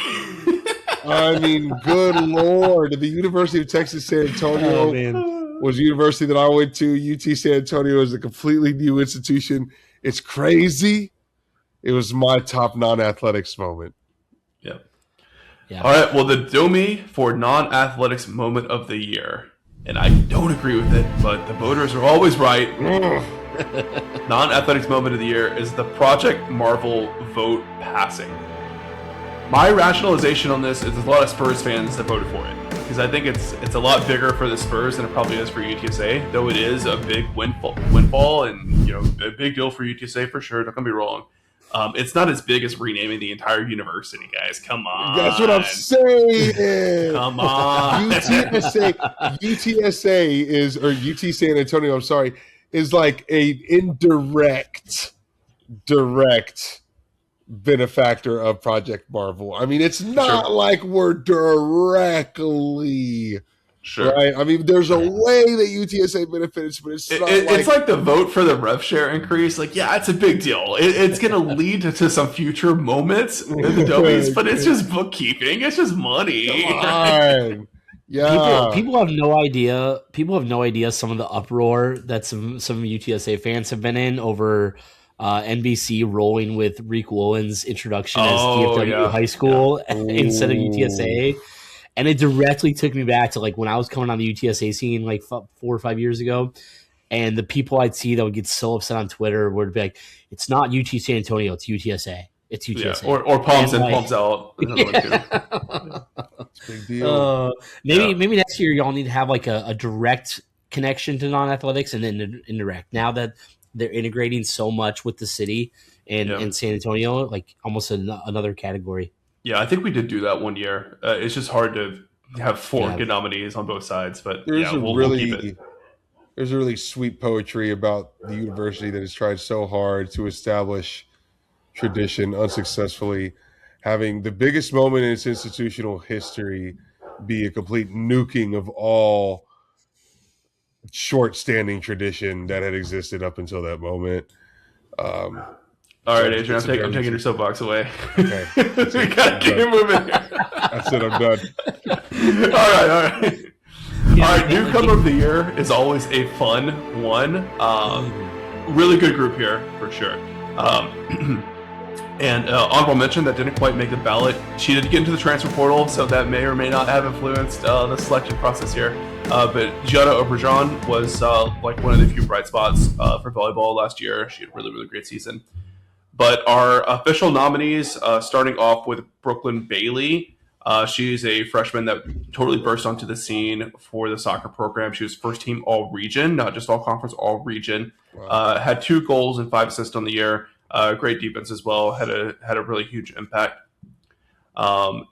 I mean, good Lord. The University of Texas San Antonio was a university that I went to. UT San Antonio is a completely new institution. It's crazy. It was my top non-athletics moment. Yeah. All right. Well, the Domey for non-athletics moment of the year. and I don't agree with it, but the voters are always right. Non-athletics moment of the year is the Project Marvel vote passing. My rationalization on this is there's a lot of Spurs fans that voted for it, because I think it's a lot bigger for the Spurs than it probably is for UTSA, though it is a big windfall and a big deal for UTSA for sure. Don't get me wrong. It's not as big as renaming the entire university, guys. Come on. That's what I'm saying. Come on. UTSA is, or UT San Antonio, I'm sorry, is like a direct benefactor of Project Marvel. I mean, it's not like we're directly right. I mean, there's a way that UTSA benefits, but it's not it's like the vote for the rev share increase. Like, yeah, it's a big deal. It's going to lead to some future moments in the Domeys, but it's just bookkeeping. It's just money. Come on. Yeah, people have no idea. People have no idea some of the uproar that some UTSA fans have been in over NBC rolling with Reek Woolen's introduction as DFW high school instead of UTSA. And it directly took me back to like when I was coming on the UTSA scene like 4 or 5 years ago. And the people I'd see that would get so upset on Twitter would be like, it's not UT San Antonio, it's UTSA. It's UTSA. Yeah, or palms in, palms out. It's a big deal. Maybe next year y'all need to have like a direct connection to non-athletics and then indirect. Now that they're integrating so much with the city and San Antonio, like almost another category. Yeah, I think we did do that one year. It's just hard to have 4 good nominees on both sides, but we'll keep it. There's a really sweet poetry about the university that has tried so hard to establish tradition unsuccessfully, having the biggest moment in its institutional history be a complete nuking of all short-standing tradition that had existed up until that moment. All right, Adrian, I'm taking your soapbox away. Okay. We got to keep moving here. That's it, I'm done. All right. All right, Newcomer of the Year is always a fun one. Really good group here, for sure. And honorable mention that didn't quite make the ballot. She did get into the transfer portal, so that may or may not have influenced the selection process here. But Gianna Oberjan was like one of the few bright spots for volleyball last year. She had a really, really great season. But our official nominees, starting off with Brooklyn Bailey. She's a freshman that totally burst onto the scene for the soccer program. She was first team all-region, not just all-conference, all-region. Wow. Had 2 goals and 5 assists on the year. Great defense as well. Had a really huge impact. And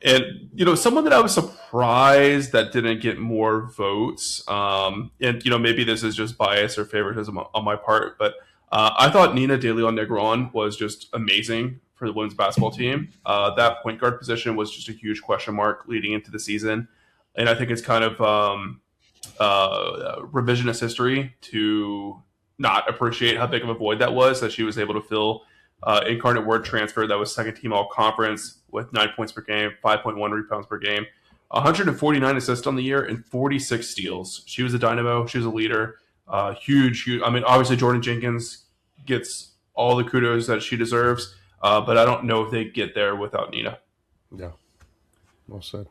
someone that I was surprised that didn't get more votes. And maybe this is just bias or favoritism on my part, but I thought Nina De Leon Negron was just amazing for the women's basketball team. That point guard position was just a huge question mark leading into the season, and I think it's kind of revisionist history to not appreciate how big of a void that was that she was able to fill. Incarnate Word transfer that was second team all conference with 9 points per game, 5.1 rebounds per game, 149 assists on the year, and 46 steals. She was a dynamo. She was a leader. Huge. I mean, obviously Jordan Jenkins gets all the kudos that she deserves, but I don't know if they get there without Nina. Yeah. Well said.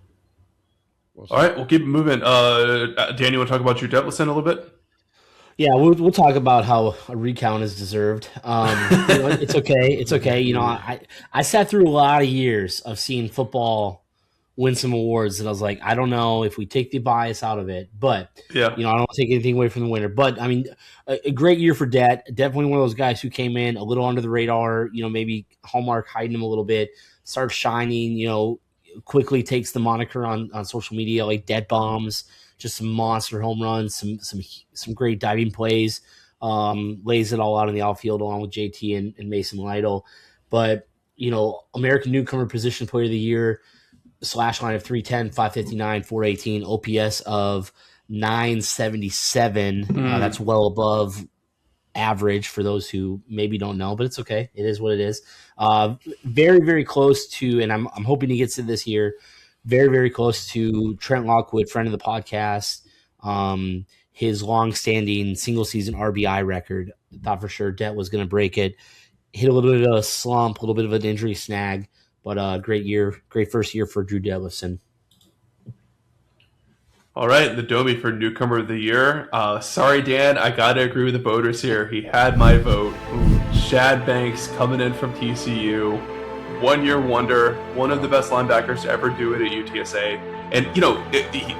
All right, we'll keep it moving. Dan, you want to talk about Drew Detlefsen a little bit? Yeah, we'll talk about how a recount is deserved. It's okay. It's okay. I sat through a lot of years of seeing football win some awards, and I was like, I don't know if we take the bias out of it, but I don't take anything away from the winner. But I mean, a great year for Det. Definitely one of those guys who came in a little under the radar. Maybe Hallmark hiding him a little bit, starts shining. Quickly takes the moniker on social media like Det Bombs. Just some monster home runs, some great diving plays, lays it all out in the outfield along with JT and Mason Lytle. But, American Newcomer Position Player of the Year, slash line of 310, 559, 418, OPS of 977. That's well above average for those who maybe don't know, but it's okay. It is what it is. Very, very close to, and I'm hoping he gets to this year, very, very close to Trent Lockwood, friend of the podcast, his long-standing single-season RBI record. Thought for sure Det was going to break it. Hit a little bit of a slump, a little bit of an injury snag, but great year, great first year for Drew Detlefsen. All right, the Domey for Newcomer of the Year. Sorry, Dan, I gotta agree with the voters here. He had my vote. Shad Banks coming in from TCU, 1 year wonder, one of the best linebackers to ever do it at UTSA. And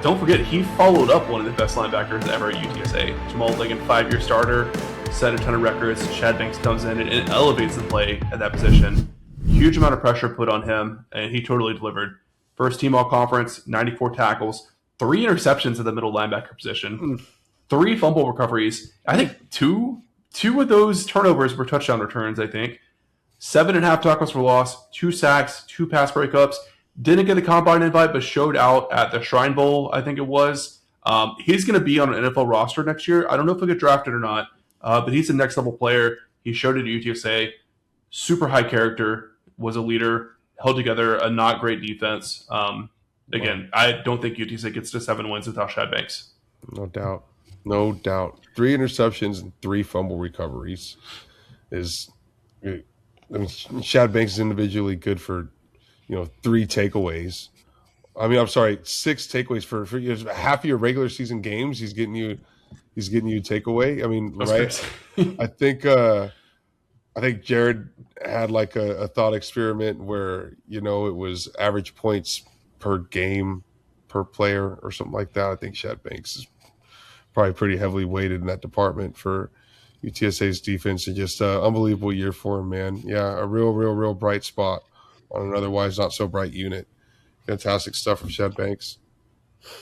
don't forget, he followed up one of the best linebackers ever at UTSA. Jamal Liggett, 5-year starter, set a ton of records. Shad Banks comes in and elevates the play at that position. Huge amount of pressure put on him, and he totally delivered. First team all conference, 94 tackles, 3 interceptions at the middle linebacker position, 3 fumble recoveries. I think two of those turnovers were touchdown returns, I think. 7.5 tackles for loss, 2 sacks, 2 pass breakups. Didn't get a combine invite, but showed out at the Shrine Bowl, I think it was. He's going to be on an NFL roster next year. I don't know if he'll get drafted or not, but he's a next level player. He showed it at UTSA. Super high character, was a leader, held together a not great defense. Again, I don't think UTSA gets to 7 wins without Shad Banks. No doubt. No doubt. 3 interceptions and 3 fumble recoveries Shad Banks is individually good for, 3 takeaways. I'm sorry, 6 takeaways for half of your regular season games. He's getting you takeaway. Right? I think Jared had like a thought experiment where, it was average points per game per player or something like that. I think Shad Banks is probably pretty heavily weighted in that department for UTSA's defense, and just an unbelievable year for him, man. Yeah, a real bright spot on an otherwise not so bright unit. Fantastic stuff from Shad Banks.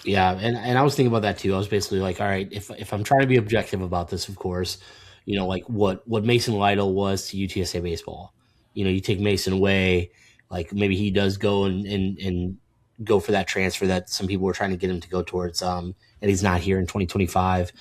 Yeah, and I was thinking about that too. I was basically like, all right, if I'm trying to be objective about this, of course, like what Mason Lytle was to UTSA baseball. You take Mason away, like maybe he does go and go for that transfer that some people were trying to get him to go towards, and he's not here in 2025.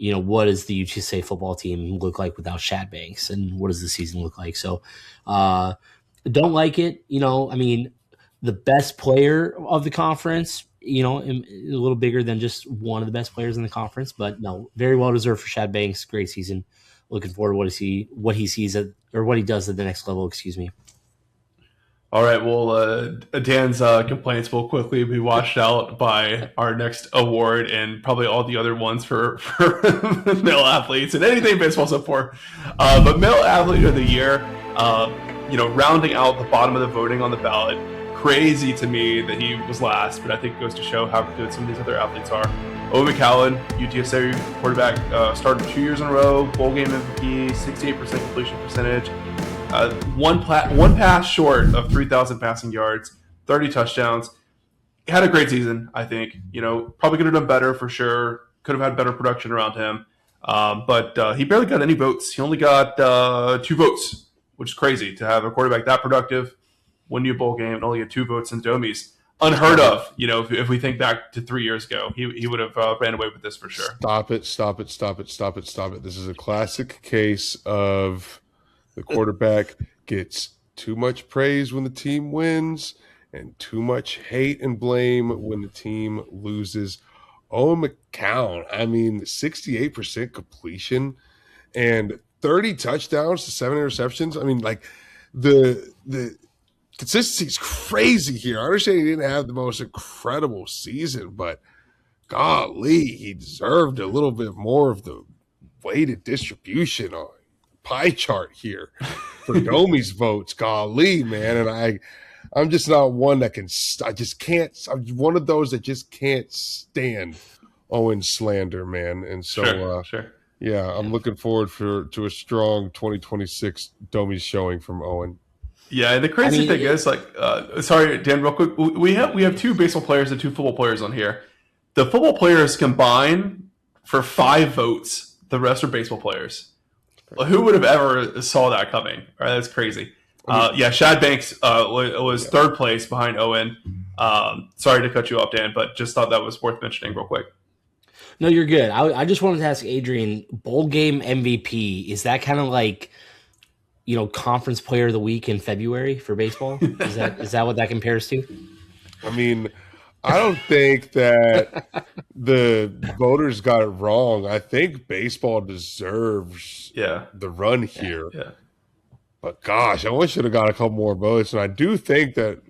What does the UTSA football team look like without Shad Banks, and what does the season look like? So, don't like it. The best player of the conference, a little bigger than just one of the best players in the conference, but no, very well deserved for Shad Banks. Great season. Looking forward to what he sees what he does at the next level. Excuse me. All right. Well, Dan's complaints will quickly be washed out by our next award and probably all the other ones for male athletes and anything baseball's up for. But male athlete of the year, rounding out the bottom of the voting on the ballot. Crazy to me that he was last, but I think it goes to show how good some of these other athletes are. Owen McCowan, UTSA quarterback, started 2 years in a row, bowl game MVP, 68% completion percentage. One pass short of 3,000 passing yards, 30 touchdowns. He had a great season, I think. Probably could have done better for sure. Could have had better production around him. But he barely got any votes. He only got 2 votes, which is crazy to have a quarterback that productive, win you a bowl game, and only get 2 votes in Domeys. Unheard of, if we think back to 3 years ago. He would have ran away with this for sure. Stop it. This is a classic case of the quarterback gets too much praise when the team wins and too much hate and blame when the team loses. Owen McCown, 68% completion and 30 touchdowns to 7 interceptions. The consistency is crazy here. I understand he didn't have the most incredible season, but golly, he deserved a little bit more of the weighted distribution on pie chart here for Domey's votes. Golly, man. And I'm just not one that I'm one of those that just can't stand Owen slander, man. And so, sure. Yeah, I'm looking forward to a strong 2026 Domey's showing from Owen. Yeah, and the crazy thing is, sorry, Dan, real quick, we have 2 baseball players and 2 football players on here. The football players combine for 5 votes. The rest are baseball players. Who would have ever saw that coming? All right, that's crazy. Shad Banks was 3rd place behind Owen. Sorry to cut you off, Dan, but just thought that was worth mentioning real quick. No, you're good. I just wanted to ask Adrian, bowl game MVP, is that kind of like, conference player of the week in February for baseball? Is that what that compares to? I don't think that the voters got it wrong. I think baseball deserves the run here. Yeah. But gosh, I wish should have got a couple more votes. And I do think that,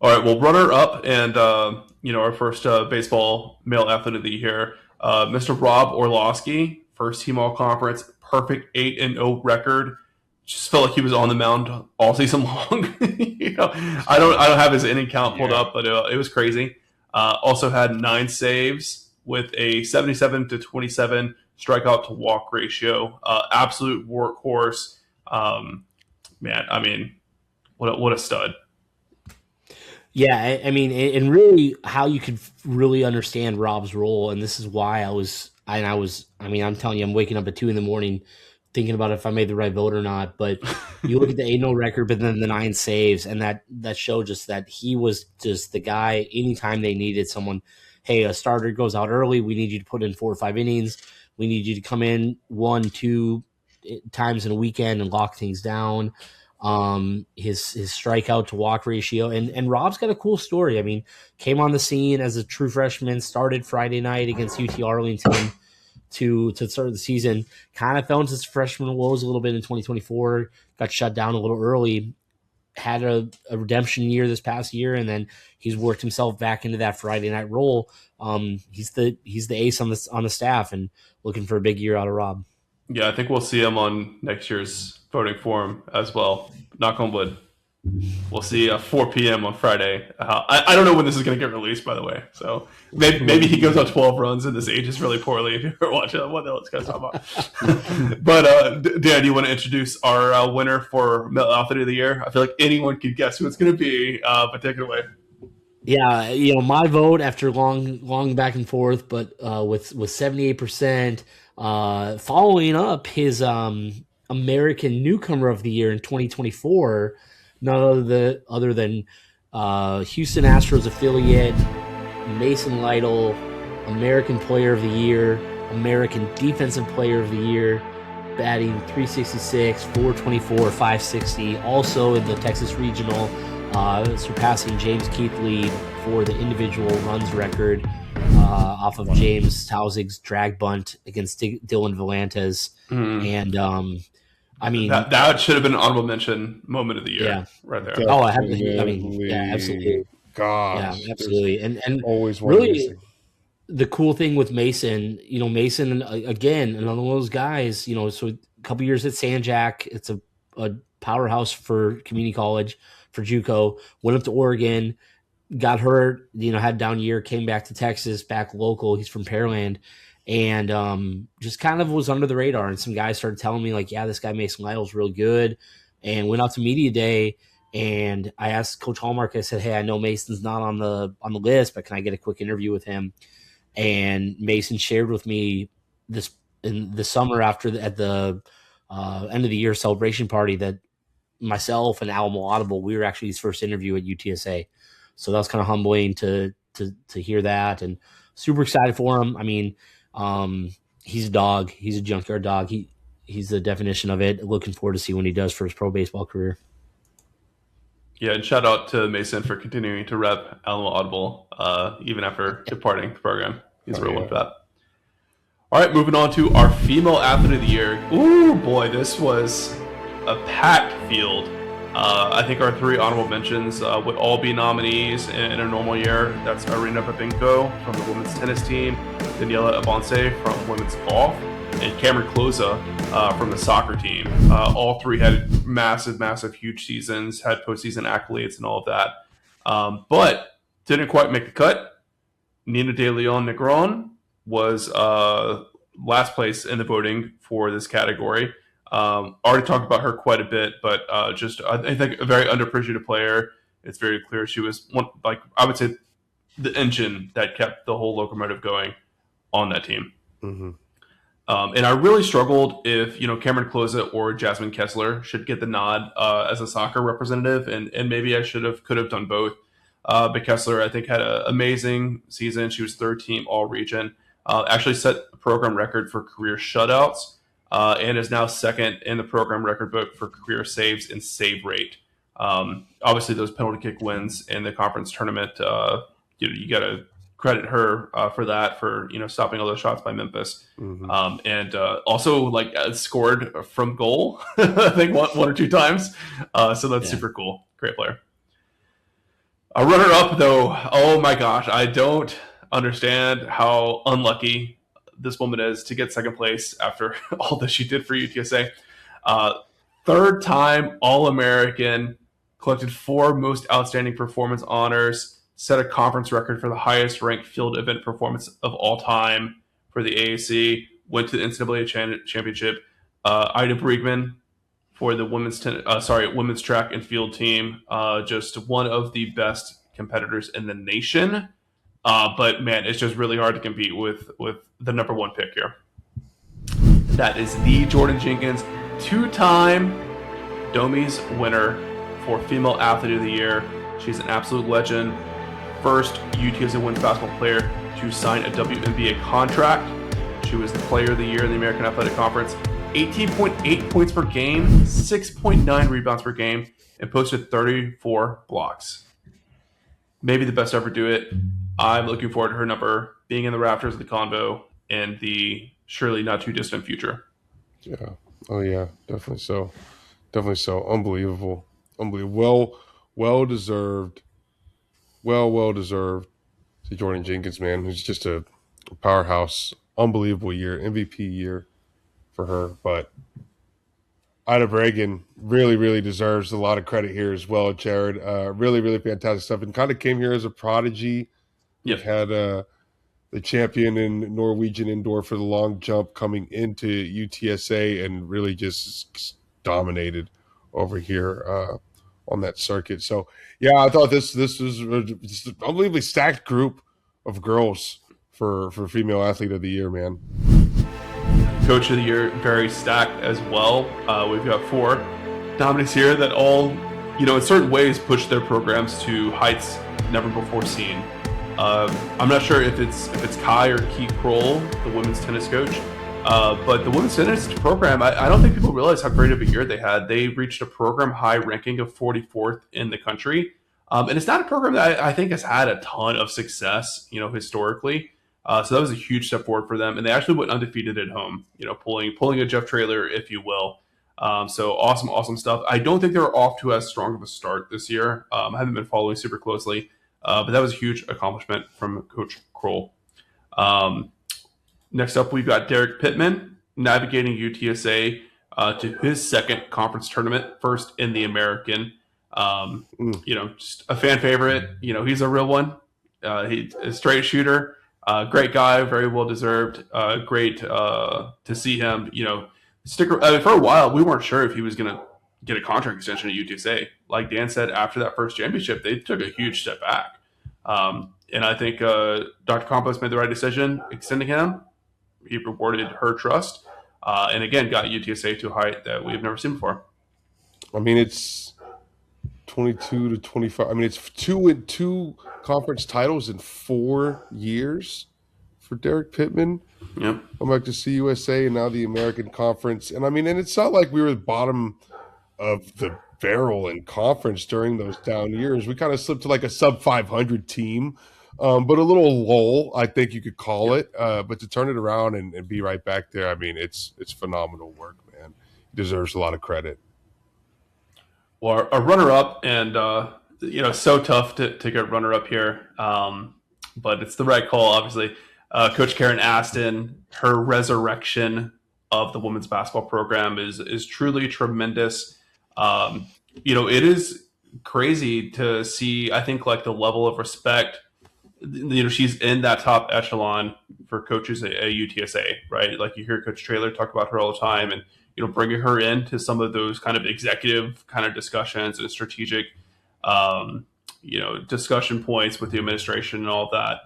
All right, well, runner up and our first baseball male athlete of the year, Mr. Rob Orlowski, first team all conference, perfect 8-0 record. Just felt like he was on the mound all season long. I don't have his inning count pulled up, but it was crazy. Also had 9 saves with a 77-27 strikeout to walk ratio. Absolute workhorse. Man, I mean, what a stud. Yeah, I mean, and really how you could really understand Rob's role, and this is why I mean, I'm telling you, I'm waking up at 2 a.m. thinking about if I made the right vote or not. But you look at the 8-0 record, but then the 9 saves, and that showed just that he was just the guy. Anytime they needed someone, hey, a starter goes out early, we need you to put in 4 or 5 innings. We need you to come in 1, 2 times in a weekend and lock things down. His strikeout to walk ratio, and Rob's got a cool story. I mean, came on the scene as a true freshman, started Friday night against UT Arlington to start the season, kind of fell into his freshman woes a little bit in 2024, got shut down a little early, had a redemption year this past year, and then he's worked himself back into that Friday night role. He's the ace on the staff, and looking for a big year out of Rob. Yeah, I think we'll see him on next year's voting forum as well. Knock on wood. We'll see 4 p.m. on Friday. I don't know when this is going to get released, by the way. So maybe he goes on 12 runs and this ages really poorly if you're watching what else guys talk about. But Dan, do you want to introduce our winner for Male Athlete of the Year? I feel like anyone could guess who it's going to be, but take it away. Yeah, my vote after long back and forth, but with 78%, following up his American Newcomer of the Year in 2024, none other than Houston Astros affiliate Mason Lytle, American Player of the Year, American Defensive Player of the Year, batting .366, .424, .560, also in the Texas Regional, surpassing James Keithley for the individual runs record off of James Tausig's drag bunt against Dylan Valantes. And I mean, that should have been an honorable mention moment of the year, right there. Oh, I mean, yeah, absolutely. Gosh, yeah, absolutely. And always really, the cool thing with Mason, Mason again, another one of those guys. So a couple years at San Jack, it's a powerhouse for community college, for JUCO. Went up to Oregon, got hurt, had a down year, came back to Texas, back local. He's from Pearland. And just kind of was under the radar. And some guys started telling me, like, yeah, this guy Mason Lytle's real good. And went out to media day, and I asked Coach Hallmark, I said, hey, I know Mason's not on the list, but can I get a quick interview with him? And Mason shared with me this in the summer at the end of the year celebration party that myself and Alamo Audible, we were actually his first interview at UTSA. So that was kind of humbling to hear that, and super excited for him. I mean, he's a dog. He's a junkyard dog. He's the definition of it. Looking forward to see what he does for his pro baseball career. Yeah, and shout out to Mason for continuing to rep Alamo Audible even after departing the program. He's a real one for that. All right, moving on to our female athlete of the year. Ooh, boy, this was a packed field. I think our 3 honorable mentions would all be nominees in a normal year. That's Arina Babinko from the women's tennis team, Daniela Avance from women's golf, and Cameron Cloza from the soccer team. All 3 had massive, huge seasons, had postseason accolades and all of that. But didn't quite make the cut. Nina De Leon Negron was last place in the voting for this category. Already talked about her quite a bit, but just I think a very underappreciated player. It's very clear she was one, like I would say, the engine that kept the whole locomotive going on that team. Mm-hmm. And I really struggled if Cameron Cloza or Jasmine Kessler should get the nod as a soccer representative, and maybe I could have done both. But Kessler, I think, had an amazing season. She was 3rd team All Region. Actually set the program record for career shutouts. And is now 2nd in the program record book for career saves and save rate. Obviously, those penalty kick wins in the conference tournament, you got to credit her for that, for stopping all those shots by Memphis. Mm-hmm. And also scored from goal, I think one or 2 times. So that's super cool. Great player. A runner-up, though, oh my gosh, I don't understand how unlucky this woman is to get second place after all that she did for UTSA. Uh, Third time All-American, collected 4 most outstanding performance honors, set a conference record for the highest ranked field event performance of all time for the AAC, went to the NCAA championship. Ida Briegman for the women's track and field team. Just one of the best competitors in the nation. But man, it's just really hard to compete with the number 1 pick here. That is the Jordan Jenkins, 2-time Domeys winner for Female Athlete of the Year. She's an absolute legend. First UTSA women's basketball player to sign a WNBA contract. She was the Player of the Year in the American Athletic Conference. 18.8 points per game, 6.9 rebounds per game, and posted 34 blocks. Maybe the best ever do it. I'm looking forward to her number being in the rafters of the Convo in the surely not too distant future. Yeah. Oh yeah, definitely so. Definitely so. Unbelievable. Unbelievable. Well deserved. Well deserved to Jordan Jenkins, man, who's just a powerhouse. Unbelievable year, MVP year for her. But Ida Bragan really deserves a lot of credit here as well, Jared. Really fantastic stuff. And kind of came here as a prodigy. Yep. We've had the champion in Norwegian indoor for the long jump coming into UTSA and really just dominated over here on that circuit. So, yeah, I thought this was just an unbelievably stacked group of girls for Female Athlete of the Year, man. Coach of the Year, very stacked as well. We've got 4 nominees here that all, in certain ways push their programs to heights never before seen. I'm not sure if it's Kai or Keith Kroll, the women's tennis coach, but the women's tennis program, I don't think people realize how great of a year they had. They reached a program high ranking of 44th in the country, and it's not a program that I think has had a ton of success, historically. So that was a huge step forward for them, and they actually went undefeated at home, pulling a Jeff Traylor, if you will. So awesome stuff. I don't think they were off to as strong of a start this year. I haven't been following super closely. But that was a huge accomplishment from Coach Kroll. Next up, we've got Derek Pittman navigating UTSA to his second conference tournament, first in the American. Just a fan favorite. He's a real one. He's a straight shooter. Great guy, very well deserved. Great to see him. For a while, we weren't sure if he was going to get a contract extension at UTSA. Like Dan said, after that first championship, they took a huge step back. And I think Dr. Campos made the right decision extending him. He rewarded her trust. And again, got UTSA to a height that we've never seen before. I mean, it's 22 to 25. I mean, it's 2 conference titles in 4 years for Derek Pittman. Yep. I'm back to CUSA and now the American Conference. And I mean, and it's not like we were the bottom of the barrel in conference during those down years. We kind of slipped to like a sub 500 team, but a little lull, I think you could call it. But to turn it around and be right back there, I mean, it's phenomenal work, man. He deserves a lot of credit. Well, a runner-up, and so tough to get runner-up here, but it's the right call, obviously. Coach Karen Aston, her resurrection of the women's basketball program is truly tremendous. It is crazy to see, I think, like the level of respect. She's in that top echelon for coaches at UTSA, right? Like you hear Coach Traylor talk about her all the time, and bringing her into some of those kind of executive kind of discussions and strategic, discussion points with the administration and all that.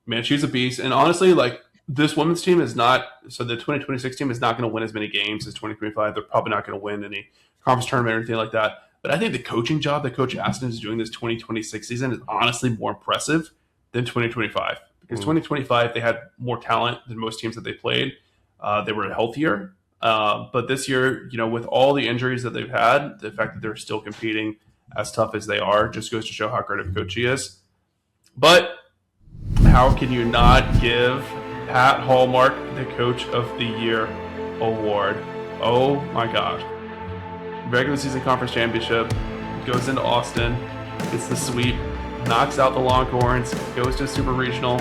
Man, she's a beast. And honestly, like this women's team is not, so the 2026 team is not going to win as many games as 2025. They're probably not going to win any conference tournament or anything like that. But I think the coaching job that Coach Aston is doing this 2026 season is honestly more impressive than 2025. Because 2025, they had more talent than most teams that they played. They were healthier. But this year, with all the injuries that they've had, the fact that they're still competing as tough as they are just goes to show how great of a coach he is. But how can you not give Pat Hallmark the Coach of the Year award? Oh my gosh. Regular season conference championship, goes into Austin, gets the sweep, knocks out the Longhorns, goes to Super Regional.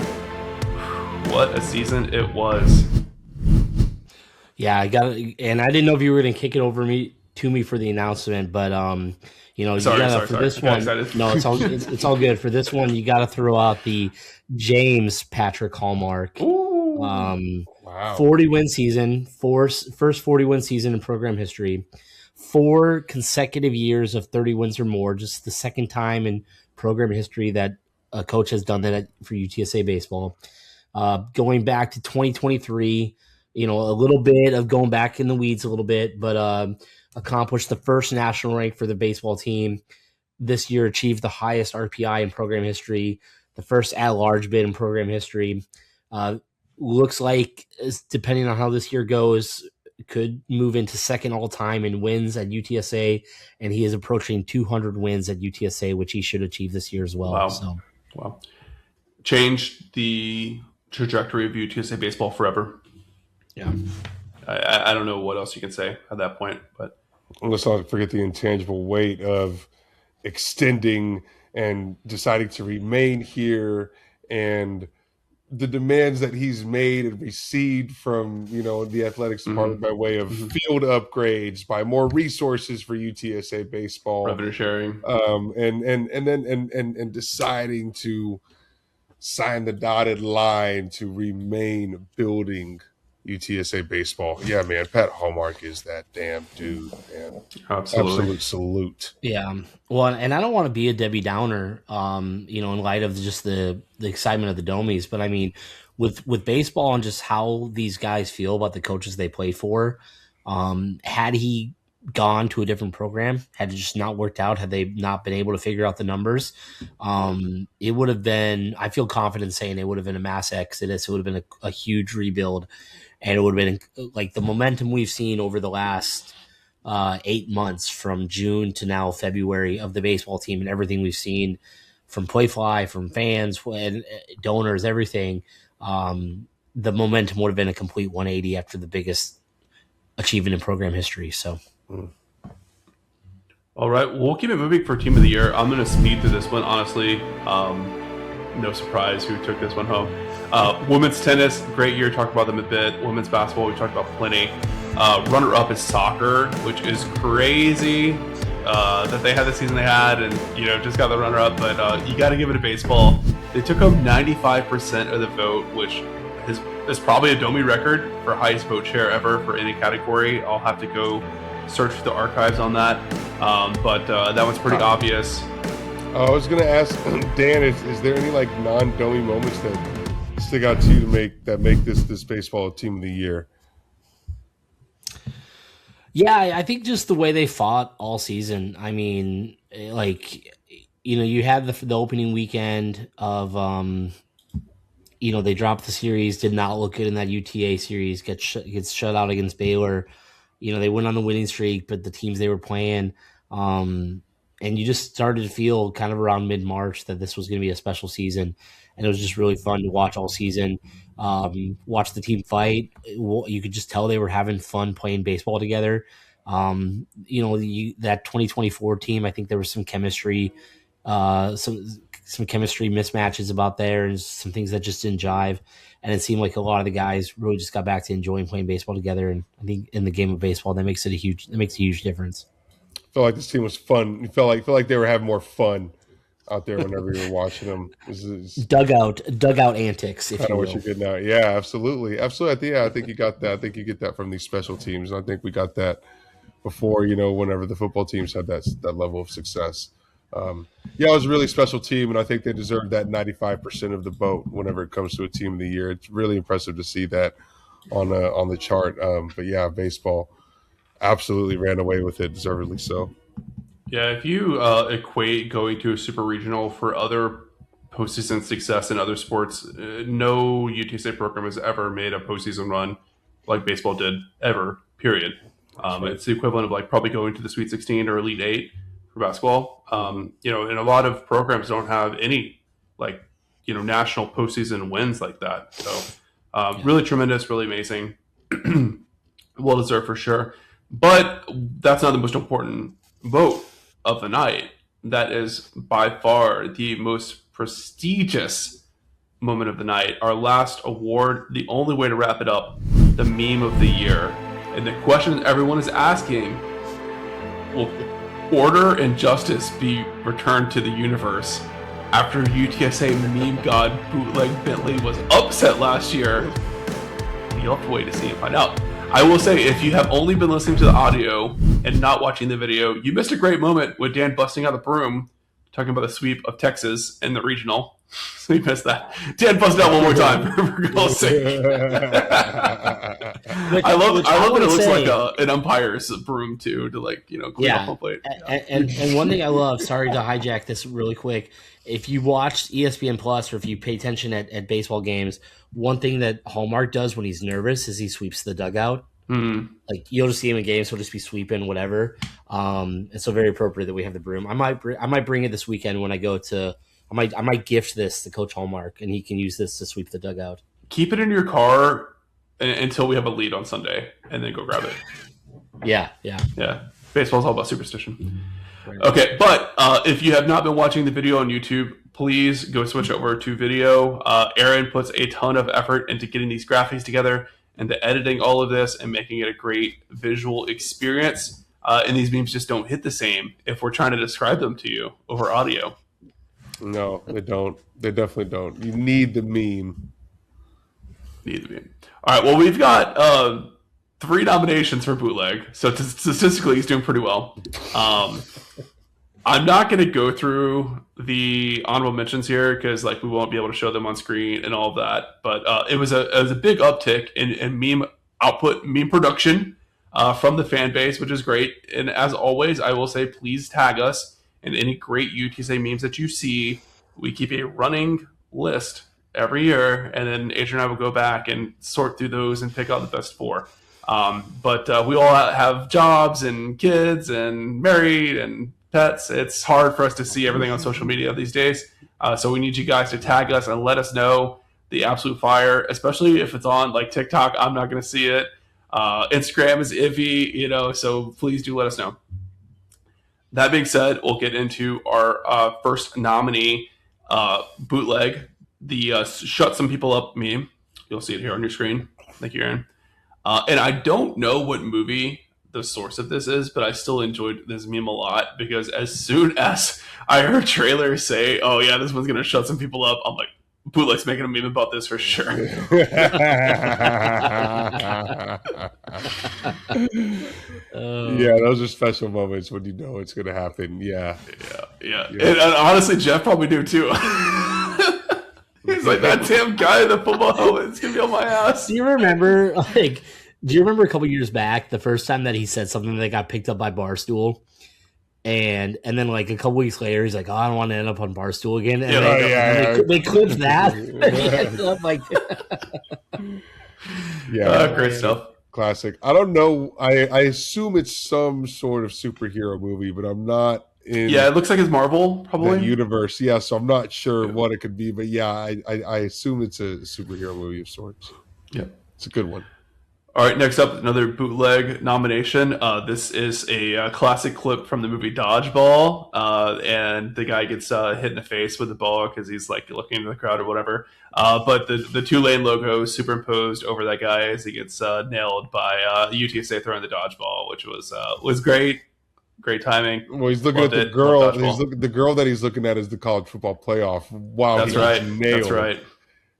What a season it was. Yeah, I got it, and I didn't know if you were going to kick it over to me for the announcement, but you know, Sorry, you gotta sorry, for sorry. this I got one. excited. No, it's all good. For this one, you got to throw out the James Patrick Hallmark. Ooh. Wow. 40-win season, first 40-win season in program history, 4 consecutive years of 30 wins or more. Just the second time in program history that a coach has done that for UTSA baseball. Going back to 2023, you know, a little bit of going back in the weeds a little bit, but accomplished the first national rank for the baseball team. This year achieved the highest RPI in program history, the first at-large bid in program history. Looks like, depending on how this year goes, could move into second all-time in wins at UTSA, and he is approaching 200 wins at UTSA, which he should achieve this year as well. Wow. Wow. Changed the trajectory of UTSA baseball forever. Yeah. I don't know what else you can say at that point, but Let's not forget the intangible weight of extending and deciding to remain here, and the demands that he's made and received from, you know, the athletics department by way of field upgrades, by more resources for UTSA baseball, revenue sharing, and deciding to sign the dotted line to remain building UTSA baseball. Yeah, man, Pat Hallmark is that damn dude, man. absolutely. Absolute salute. Yeah. Well, and I don't want to be a Debbie Downer, you know, in light of just the excitement of the Domeys, but I mean, with baseball and just how these guys feel about the coaches they play for, had he gone to a different program, had it just not worked out, had they not been able to figure out the numbers, it would have been, I feel confident saying it would have been a mass exodus. It would have been a huge rebuild, and it would have been like the momentum we've seen over the last 8 months from June to now February of the baseball team, and everything we've seen from Playfly, from fans and donors, everything. The momentum would have been a complete 180 after the biggest achievement in program history. So, all right, we'll keep it moving for Team of the Year. I'm going to speed through this one, honestly. No surprise who took this one home. Women's tennis, great year. Talked about them a bit. Women's basketball, we talked about plenty. Runner-up is soccer, which is crazy that they had the season they had, and you know just got the runner-up. But you got to give it to baseball. They took home 95% of the vote, which is probably a Domey record for highest vote share ever for any category. I'll have to go search the archives on that, but that one's pretty obvious. I was going to ask Dan, is there any like non-Domey moments that stick out to you to make this baseball Team of the Year? yeah, I think just the way they fought all season. I mean, like, you know, you had the opening weekend of, you know, they dropped the series, did not look good in that UTA series, gets shut out against Baylor. You know, they went on the winning streak, but the teams they were playing, and you just started to feel kind of around mid-March that this was going to be a special season, and it was just really fun to watch all season. Watch the team fight. You could just tell they were having fun playing baseball together. You know, that 2024 team, I think there was some chemistry, some chemistry mismatches about there, and some things that just didn't jive. And it seemed like a lot of the guys really just got back to enjoying playing baseball together. And I think in the game of baseball, that makes a huge difference. I felt like this team was fun. You felt like they were having more fun out there whenever you were watching them. Dugout antics, if you Kind of will. what you're getting at. Yeah, absolutely. I think you got that. I think you get that from these special teams. And I think we got that before, you know, whenever the football teams had that level of success. Yeah, it was a really special team, and I think they deserve that 95% of the vote whenever it comes to a Team of the Year. It's really impressive to see that on the chart. But yeah, baseball absolutely ran away with it, deservedly so. Yeah, if you equate going to a super regional for other postseason success in other sports, no UTSA program has ever made a postseason run like baseball did, ever, period. It's the equivalent of like probably going to the Sweet 16 or Elite 8 for basketball. You know, and a lot of programs don't have any like, you know, national postseason wins like that. So really tremendous, really amazing. Well deserved for sure. But that's not the most important vote of the night. that is by far the most prestigious moment of the night. Our last award, the only way to wrap it up, the meme of the year. And the question everyone is asking, will order and justice be returned to the universe after UTSA meme god Bootleg Bentley was upset last year? You'll have to wait to see and find out. I will say, if you have only been listening to the audio and not watching the video, you missed a great moment with Dan busting out the broom, talking about the sweep of Texas in the regional. So you missed that. Dan busted out one more time, for God's sake. I love that it looks like an umpire's broom, too, to clean up home plate. And one thing I love, sorry to hijack this really quick, if you watch ESPN Plus or if you pay attention at baseball games, one thing that Hallmark does when he's nervous is he sweeps the dugout. Mm-hmm. Like you'll just see him in games, he'll just be sweeping whatever. And so very appropriate that we have the broom. I might bring it this weekend when I go to. I might gift this to Coach Hallmark, and he can use this to sweep the dugout. Keep it in your car until we have a lead on Sunday, and then go grab it. Yeah. Baseball's all about superstition. Okay, but if you have not been watching the video on YouTube, please go switch over to video. Aaron puts a ton of effort into getting these graphics together and to editing all of this and making it a great visual experience. And these memes just don't hit the same if we're trying to describe them to you over audio. No, they don't. They definitely don't. You need the meme. All right, well, we've got 3 nominations for Bootleg, so statistically he's doing pretty well. I'm not going to go through the honorable mentions here because we won't be able to show them on screen and all of that, but it was a big uptick in meme output, meme production from the fan base, which is great. And as always, I will say, please tag us in any great UTSA memes that you see. We keep a running list every year, and then Adrian and I will go back and sort through those and pick out the best 4. But we all have jobs and kids and married and pets. It's hard for us to see everything on social media these days. So we need you guys to tag us and let us know the absolute fire, especially if it's on TikTok. I'm not going to see it. Instagram is iffy, so please do let us know. That being said, we'll get into our first nominee, Bootleg, the Shut Some People Up meme. You'll see it here on your screen. Thank you, Aaron. And I don't know what movie the source of this is, but I still enjoyed this meme a lot because as soon as I heard trailers say, oh yeah, this one's going to shut some people up, I'm like, Bootleg's making a meme about this for sure. Yeah, those are special moments when you know it's going to happen. Yeah. And honestly, Jeff probably do too. He's like, that damn guy in the football helmet is going to be on my ass. Do you remember a couple years back, the first time that he said something that got picked up by Barstool? And then a couple weeks later, he's like, "Oh, I don't want to end up on Barstool again." And they clipped that. Great stuff. Classic. I don't know. I assume it's some sort of superhero movie, but I'm not in. Yeah, it looks like it's Marvel, probably the universe. Yeah, so I'm not sure what it could be, but yeah, I assume it's a superhero movie of sorts. Yeah, it's a good one. All right, next up, another Bootleg nomination. This is a classic clip from the movie Dodgeball, and the guy gets hit in the face with the ball because he's looking into the crowd or whatever. But the Tulane logo is superimposed over that guy as he gets nailed by UTSA throwing the dodgeball, which was great. Great timing. Well, he's looking at the girl. The girl that he's looking at is the college football playoff. Wow, that's right. Nailed. That's right.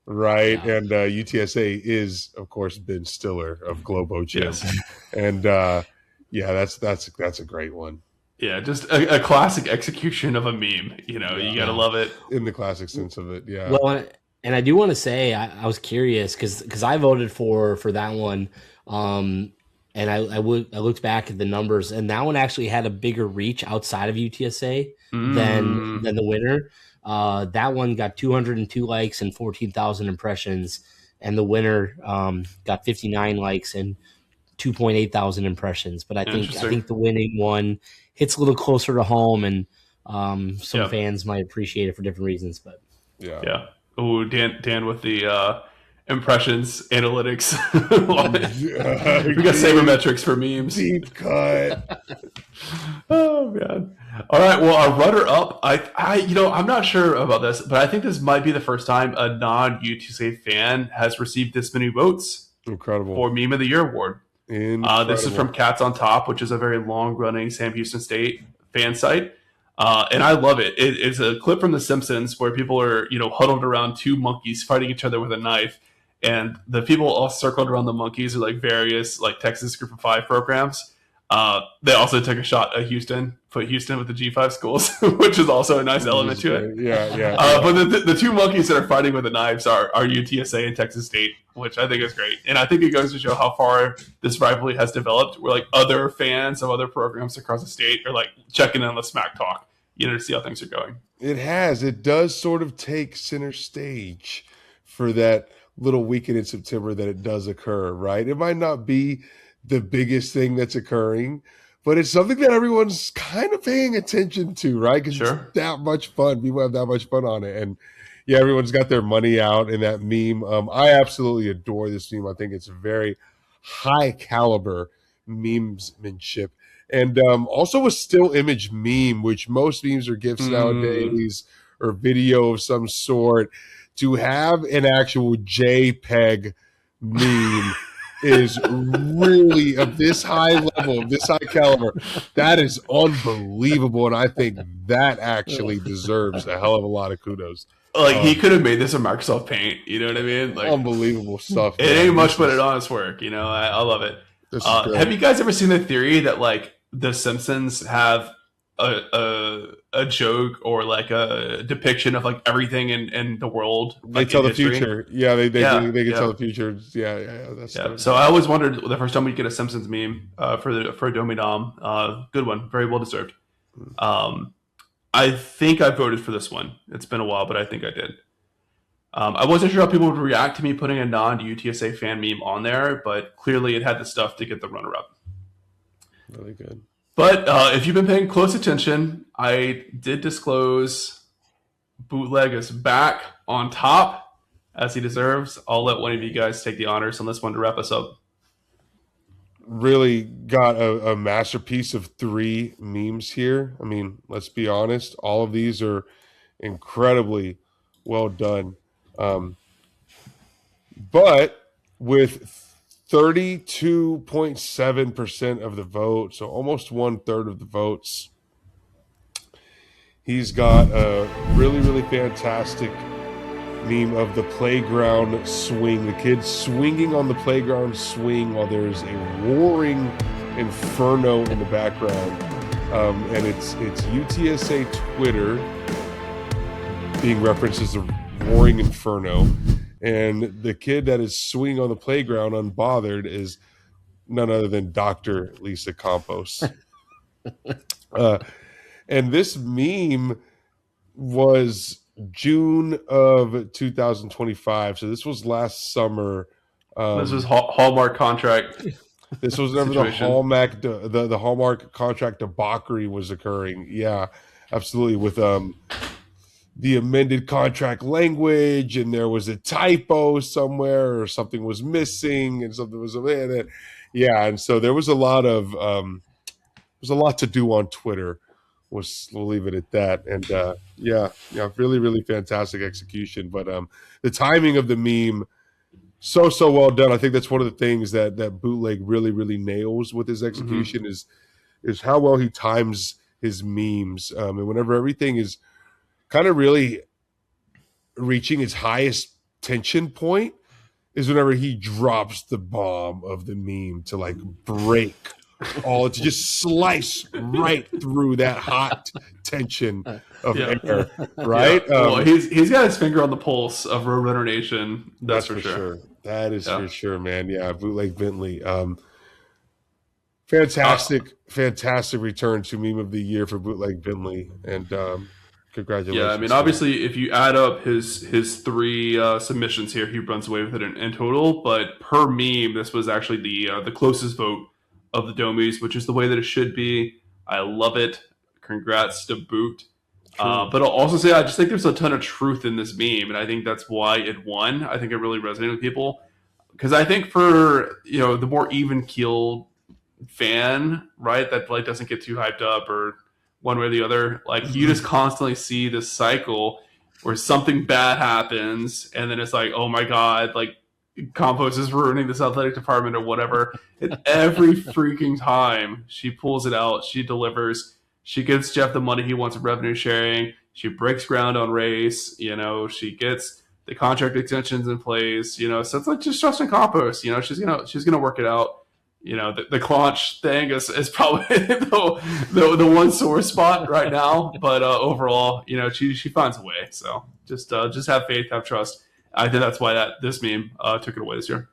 Right, yeah. And UTSA is, of course, Ben Stiller of Globo Gym, yes. And that's a great one. Yeah, just a classic execution of a meme. You gotta love it in the classic sense of it. Yeah. Well, and I do want to say I was curious because I voted for that one, and I looked back at the numbers, and that one actually had a bigger reach outside of UTSA than the winner. That one got 202 likes and 14,000 impressions, and the winner got 59 likes and 2.8 thousand impressions. But I think the winning one hits a little closer to home, and some fans might appreciate it for different reasons. But yeah. Oh, Dan with the impressions analytics. We got Deep, sabermetrics for memes. deep cut. Oh man! All right. Well, our runner-up, I'm not sure about this, but I think this might be the first time a non-UTSA fan has received this many votes Incredible. for Meme of the Year award. This is from Incredible. Cats on Top, which is a very long-running Sam Houston State fan site, and I love it. It's a clip from The Simpsons where people are, huddled around two monkeys fighting each other with a knife, and the people all circled around the monkeys are like various like Texas Group of Five programs. They also took a shot at Houston, put Houston with the G5 schools, which is also a nice element to it. Yeah. But the two monkeys that are fighting with the knives are UTSA and Texas State, which I think is great. And I think it goes to show how far this rivalry has developed, where like other fans of other programs across the state are like checking in on the smack talk, to see how things are going. It has. It does sort of take center stage for that little weekend in September that it does occur, right? It might not be the biggest thing that's occurring, but it's something that everyone's kind of paying attention to, right? Because Sure. it's that much fun. People have that much fun on it. And yeah, everyone's got their money out in that meme. I absolutely adore this meme. I think it's a very high caliber memesmanship. And also a still image meme, which most memes are GIFs nowadays or video of some sort. To have an actual JPEG meme is really of this high level, of this high caliber. That is unbelievable. And I think that actually deserves a hell of a lot of kudos. Like he could have made this in Microsoft Paint. You know what I mean? Like unbelievable stuff. It ain't much, but it's honest work. I love it. Have you guys ever seen the theory that like The Simpsons have a joke or like a depiction of like everything in the world? They like, tell the history? future. Yeah, they can tell the future. Yeah. That's So I always wondered the first time we get a Simpsons meme for a Domey Nom. Good one, very well deserved. I think I voted for this one. It's been a while, but I think I did. I wasn't sure how people would react to me putting a non-UTSA fan meme on there, but clearly it had the stuff to get the runner-up. Really good. But if you've been paying close attention, I did disclose Bootleg is back on top, as he deserves. I'll let one of you guys take the honors on this one to wrap us up. Really got a masterpiece of 3 memes here. I mean, let's be honest. All of these are incredibly well done. But with 32.7% of the vote, so almost 1/3 of the votes, he's got a really, really fantastic meme of the playground swing. The kids swinging on the playground swing while there's a roaring inferno in the background. And it's UTSA Twitter being referenced as a roaring inferno. And the kid that is swinging on the playground unbothered is none other than Dr. Lisa Campos. And this meme was June of 2025. So this was last summer. This was Hallmark contract. This was whenever the Hallmark contract debauchery was occurring. Yeah, absolutely. With the amended contract language, and there was a typo somewhere, or something was missing, and something was and so there was a lot of to do on Twitter. We'll leave it at that. And really, really fantastic execution. But the timing of the meme, so well done. I think that's one of the things that Bootleg really, really nails with his execution is how well he times his memes. And whenever everything is kind of really reaching its highest tension point is whenever he drops the bomb of the meme to like break to just slice right through that hot tension of air, right? Well, he's got his finger on the pulse of Roadrunner Nation. That's for sure. That is for sure, man. Yeah, Bootleg Bentley. Fantastic return to meme of the year for Bootleg Bentley, and congratulations. Yeah, I mean, obviously, if you add up his 3 submissions here, he runs away with it in total. But per meme, this was actually the closest vote of the Domeys, which is the way that it should be. I love it. Congrats to Boot. But I'll also say I just think there's a ton of truth in this meme, and I think that's why it won. I think it really resonated with people because I think for the more even keeled fan, right, that like doesn't get too hyped up or one way or the other, like you just constantly see this cycle where something bad happens, and then it's like, oh my god, like Compost is ruining this athletic department or whatever. And every freaking time she pulls it out, she delivers. She gives Jeff the money he wants in revenue sharing. She breaks ground on race. She gets the contract extensions in place. So it's like just trusting Compost. She's gonna work it out. The Claunch thing is probably the one sore spot right now. But overall, she finds a way. So just have faith, have trust. I think that's why this meme took it away this year.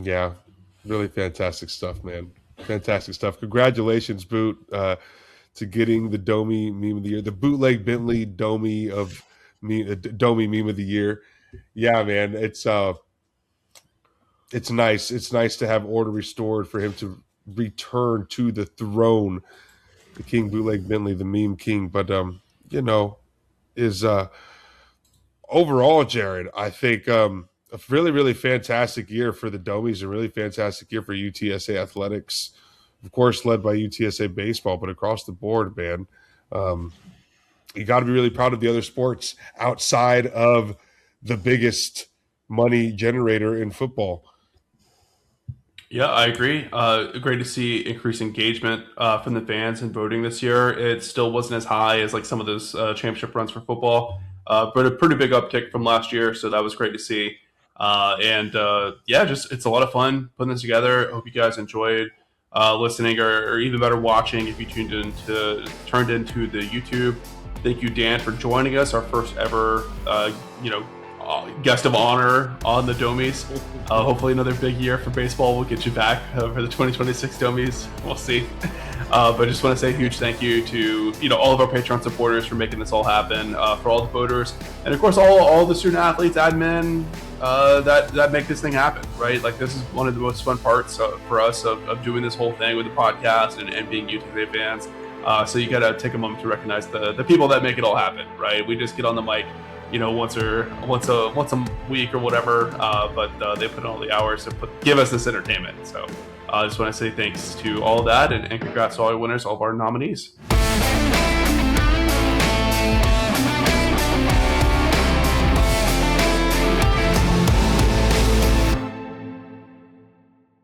Yeah, really fantastic stuff, man. Fantastic stuff. Congratulations, Boot, to getting the Domey meme of the year, the bootleg Bentley Domey Domey meme of the year. Yeah, man, it's nice. It's nice to have order restored for him to return to the throne, the King Bootleg Bentley, the meme king. But is overall, Jared, I think a really, really fantastic year for the Domeys, a really fantastic year for UTSA athletics, of course, led by UTSA baseball, but across the board, man. You got to be really proud of the other sports outside of the biggest money generator in football. Yeah, I agree. Great to see increased engagement from the fans in voting this year. It still wasn't as high as like some of those championship runs for football, but a pretty big uptick from last year. So that was great to see. Just it's a lot of fun putting this together. I hope you guys enjoyed listening or even better watching if you turned into the YouTube. Thank you, Dan, for joining us, our first ever guest of honor on the Domeys. Hopefully another big year for baseball will get you back for the 2026 Domeys. We'll see. But I just want to say a huge thank you to all of our Patreon supporters for making this all happen, for all the voters, and of course all the student athletes, admin that make this thing happen, right? Like this is one of the most fun parts for us of doing this whole thing with the podcast and being UTSA fans. So you got to take a moment to recognize the people that make it all happen, right? We just get on the mic once a week or whatever, but they put in all the hours to give us this entertainment. So I just want to say thanks to all of that and congrats to all our winners, all of our nominees.